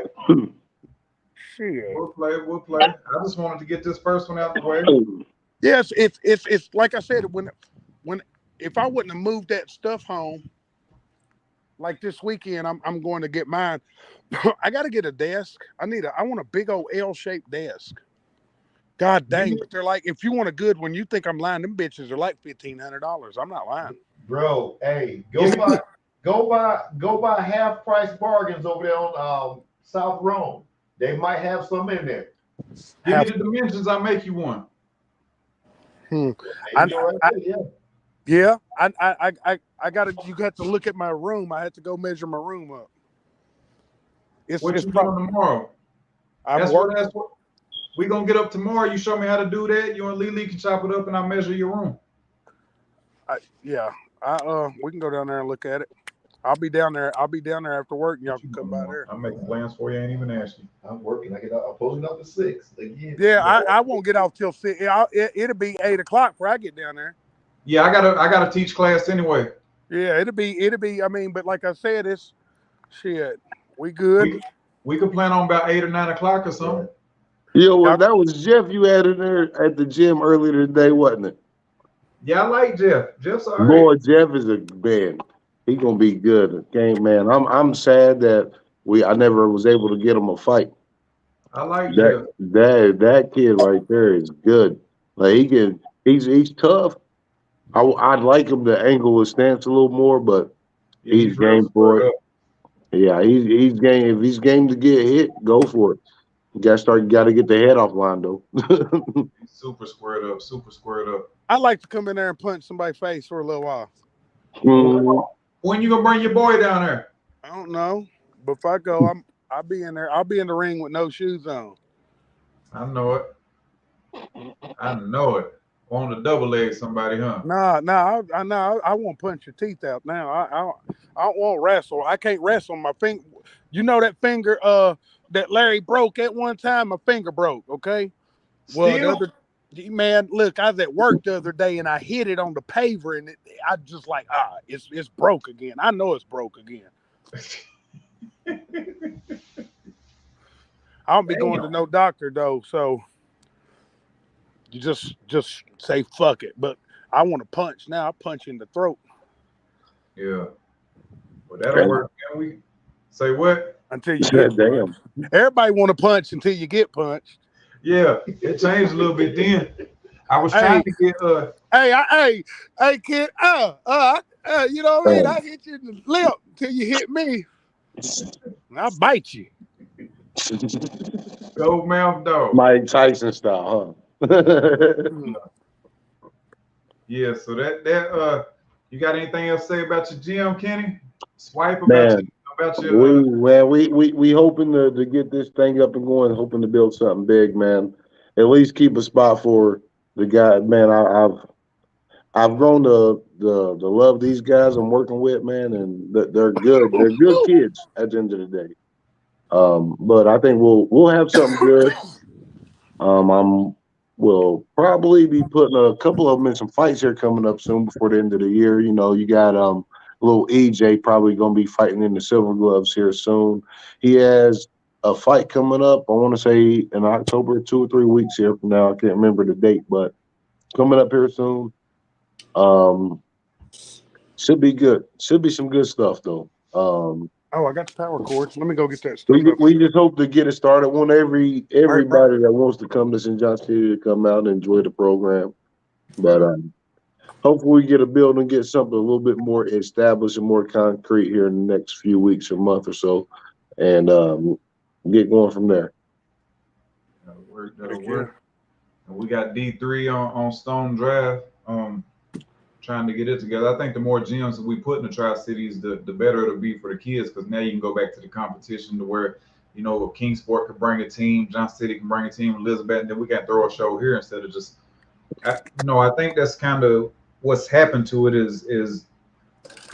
Shit. We'll play. I just wanted to get this first one out the way. Yes, it's like I said, if I wouldn't have moved that stuff home, like this weekend, I'm going to get mine. I got to get a desk. I want a big old L-shaped desk. God dang, but they're like, if you want a good one, you think I'm lying. Them bitches are like $1,500. I'm not lying. Bro, hey, go buy half price bargains over there on South Rome. They might have some in there. Give me the dimensions, I'll make you one. I got to. You got to look at my room. I had to go measure my room up. What you doing tomorrow? I'm working. We're gonna get up tomorrow. You show me how to do that. You and Lily can chop it up, and I'll measure your room. We can go down there and look at it. I'll be down there after work, and y'all can come by there. I'm making plans for you. I ain't even asked you. I'm working. I'm closing up at 6 again. Yeah, I won't get off till 6. It'll be 8 o'clock before I get down there. Yeah, I gotta teach class anyway. Yeah, it'll be. I mean, but like I said, it's shit. We good. We could plan on about 8 or 9 o'clock or something. Yeah, well, that was Jeff you had in there at the gym earlier today, wasn't it? Yeah, I like Jeff. Jeff's all right. Boy, Jeff is a man. He gonna be good, game man. I'm sad that I never was able to get him a fight. I like Jeff. That kid right there is good. Like he's tough. I'd like him to angle his stance a little more, but he's game for it. Yeah, he's game. If he's game to get hit, go for it. You got to get the head off line though. Super squared up. I like to come in there and punch somebody's face for a little while. When you gonna bring your boy down there? I don't know, but if I go, I'll be in there. I'll be in the ring with no shoes on. I know it. Want to double leg somebody, huh? Nah. I won't punch your teeth out now. I won't wrestle. I can't wrestle my finger. You know that finger that Larry broke at one time? My finger broke, okay? Well, man, look, I was at work the other day and I hit it on the paver and I just like, it's broke again. I know it's broke again. I don't be going to no doctor though, so you just say fuck it. But I want to punch now. I punch in the throat. Yeah. Well, that'll work. Can we say what? Until you get punched. Everybody want to punch until you get punched. Yeah, it changed a little bit then. I was trying to get hey kid, you know what I mean? I hit you in the lip until you hit me. I'll bite you. Go mouth dog. Mike Tyson style, huh? Yeah, so that You got anything else to say about your gym, Kenny? Swipe Man, about your. we hoping to get this thing up and going, hoping to build something big, man. At least keep a spot for the guy, man. I've grown to love these guys I'm working with, man, and they're good. They're good kids at the end of the day. But I think we'll have something good. We'll probably be putting a couple of them in some fights here coming up soon before the end of the year. You know, you got little EJ probably going to be fighting in the Silver Gloves here soon. He has a fight coming up. I want to say in October, 2 or 3 weeks here from now. I can't remember the date, but coming up here soon. Should be good. Should be some good stuff though. I got the power cords. Let me go get that stuff. We just hope to get it started. Want everybody that wants to come to St. John City to come out and enjoy the program. But hopefully we get a building and get something a little bit more established and more concrete here in the next few weeks or month or so, and get going from there. That'll work. We got D3 on Stone Drive. Trying to get it together. I think the more gyms that we put in the Tri-Cities, the better it'll be for the kids, because now you can go back to the competition to where, you know, Kingsport could bring a team, Johnson City can bring a team, Elizabeth, and then we can throw a show here instead of just, I think that's kind of what's happened to it is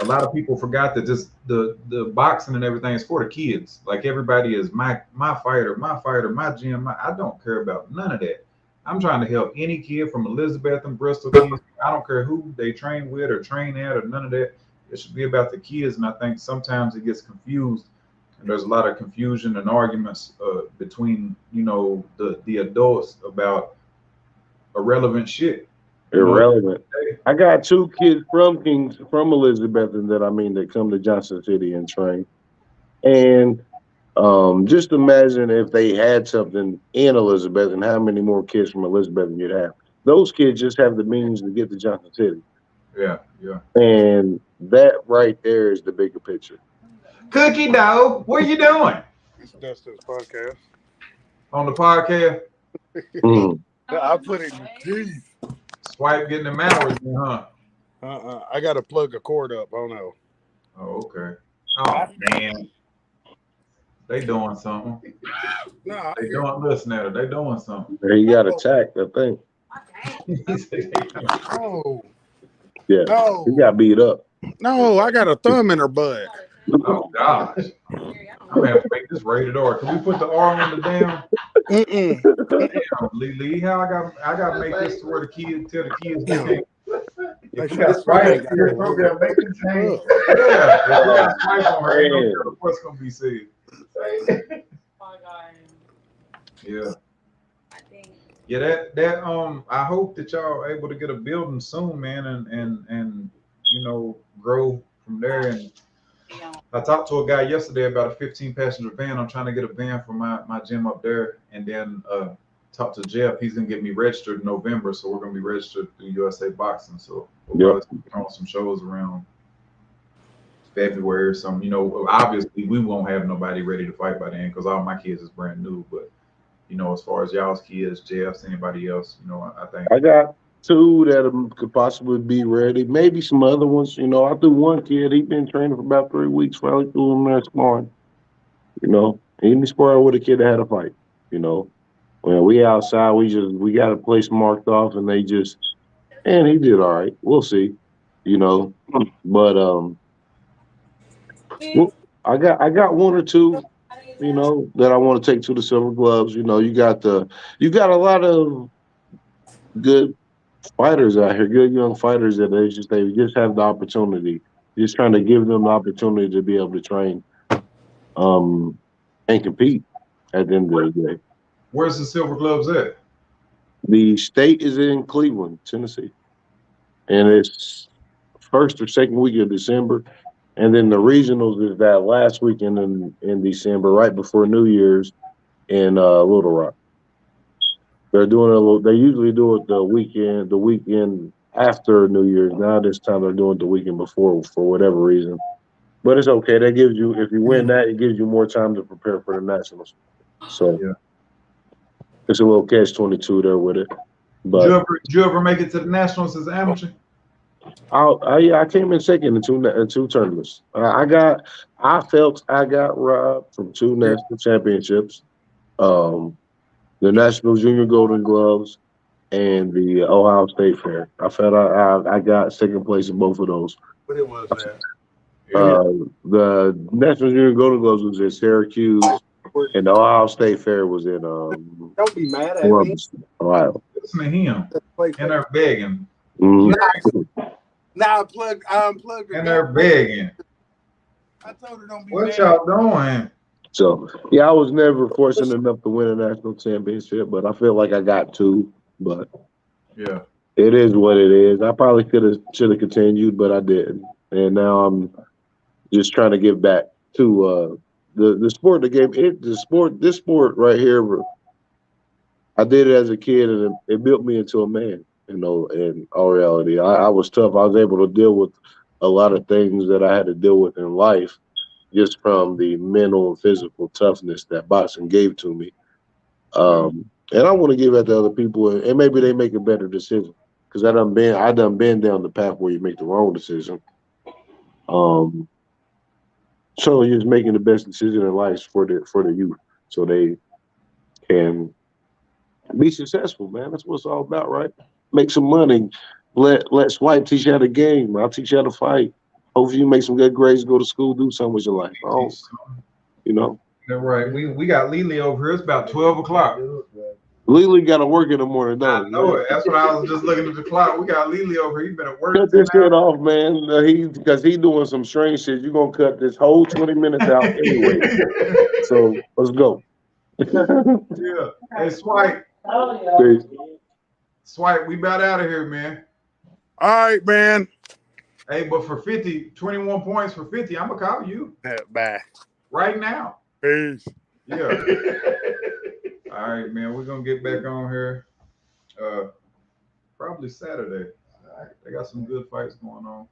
a lot of people forgot that just the boxing and everything is for the kids. Like everybody is my fighter, my gym. I don't care about none of that. I'm trying to help any kid from Elizabeth and Bristol kids. I don't care who they train with or train at or none of that. It should be about the kids. And I think sometimes it gets confused. And there's a lot of confusion and arguments between, you know, the adults about irrelevant shit. Irrelevant. I got 2 kids from Elizabeth that come to Johnson City and train. And just imagine if they had something in Elizabeth and how many more kids from Elizabeth you'd have. Those kids just have the means to get to Johnson City. Yeah. And that right there is the bigger picture. Cookie dough, what are you doing? It's Dustin's podcast. On the podcast? I put it in your teeth. Swipe getting the manners, huh? I got to plug a cord up. Oh, no. Oh, okay. Oh, man. They doing something. No, They doing, listen at her. They doing something. He got attacked, I think. Oh. Yeah. No. He got beat up. No, I got a thumb in her butt. Oh, gosh. I'm going to have to make this rated R. Can we put the R on the damn? Damn, Lee, how I got to make this to where the kids tell the kids they can't. If you got Swipe in your program, make them change. Yeah, if you got Swipe on her, ain't no telling what's going to be said. Yeah. Yeah, that I hope that y'all are able to get a building soon, man, and you know, grow from there. And I talked to a guy yesterday about a 15-passenger van. I'm trying to get a van for my gym up there, and then talked to Jeff. He's gonna get me registered in November, so we're gonna be registered through USA Boxing. So we'll probably throw some shows around February or something. You know, obviously we won't have nobody ready to fight by then because all my kids is brand new. But you know, as far as y'all's kids, Jeff's, anybody else, you know, I think I got 2 that could possibly be ready. Maybe some other ones. You know, I threw one kid. He been training for about 3 weeks. Finally threw him there sparring. You know, he be sparring with a kid that had a fight. You know, when we outside, we got a place marked off, and he did all right. We'll see. You know, but I got 1 or 2. You know, that I want to take to the Silver Gloves. You know, you got a lot of good fighters out here, good young fighters that they just have the opportunity. Just trying to give them the opportunity to be able to train, and compete at the end of the day. Where's the Silver Gloves at? The state is in Cleveland, Tennessee, and it's 1st or 2nd week of December. And then the regionals is that last weekend in December, right before New Year's, in Little Rock. They're doing they usually do it the weekend after New Year's. Now this time they're doing it the weekend before for whatever reason. But it's okay. That gives you, if you win that, it gives you more time to prepare for the nationals. So yeah, it's a little catch-22 there with it. But did you ever make it to the nationals as an amateur? I came in second in two tournaments. I felt I got robbed from two national championships, um, the National Junior Golden Gloves and the Ohio State Fair. I felt I got second place in both of those. But it was that. The National Junior Golden Gloves was in Syracuse, and the Ohio State Fair was in Don't be mad at me. Columbus, Ohio. Listen to him. And they're begging. Mhm. Now I unplugged her. And they're begging. I told her don't be What mad. y'all doing? So yeah, I was never fortunate enough to win a national championship, but I feel like I got two. But yeah, it is what it is. I probably should have continued, but I didn't. And now I'm just trying to give back to the sport, the game, this sport right here. I did it as a kid, and it built me into a man. You know, in all reality, I was tough. I was able to deal with a lot of things that I had to deal with in life, just from the mental and physical toughness that boxing gave to me. And I want to give that to other people, and maybe they make a better decision. Because I done been down the path where you make the wrong decision. So you're just making the best decision in life for the youth, so they can be successful, man. That's what it's all about, right? Make some money. Let Swipe teach you how to game. I'll teach you how to fight. Hopefully you make some good grades, go to school, do something with your life. You know. They're right. We got Lily over here. It's about 12 o'clock. Lily got to work in the morning, don't I know it. That's what I was just looking at the clock. We got Lily over here. He been at work. Cut this shit off, man. Because he doing some strange shit. You're gonna cut this whole 20 minutes out anyway. So let's go. Yeah. Hey, Swipe. Peace. Swipe, we about out of here, man. All right, man. Hey, but for 21 points for 50, I'm gonna call you. Bye. Right now. Peace. Yeah. All right, man. We're gonna get back on here. Probably Saturday. They got some good fights going on.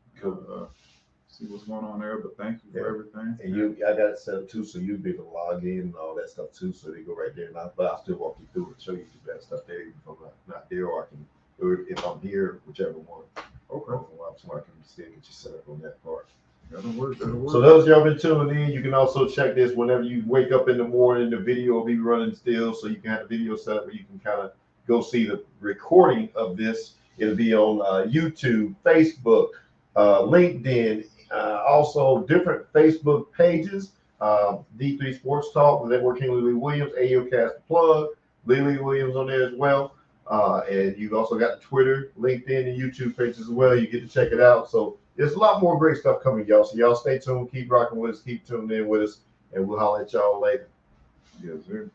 See what's going on there. But thank you for everything. And I got it set up too, so you'll be able to log in and all that stuff too. So they go right there, but I'll still walk you through and show you the best stuff there. If I'm not there, or I can, or if I'm here, whichever one. Okay. So I can still get you set up on that part. That'll work. So those y'all been tuning in, you can also check this whenever you wake up in the morning. The video will be running still, so you can have the video set up where you can kind of go see the recording of this. It'll be on YouTube, Facebook, LinkedIn, also different Facebook pages. D3 Sports Talk, the Network King Lily Williams, AOCast Plug, Lily Williams on there as well. And you've also got the Twitter, LinkedIn, and YouTube pages as well. You get to check it out. So there's a lot more great stuff coming, y'all. So y'all stay tuned, keep rocking with us, keep tuned in with us, and we'll holler at y'all later. Yes, sir.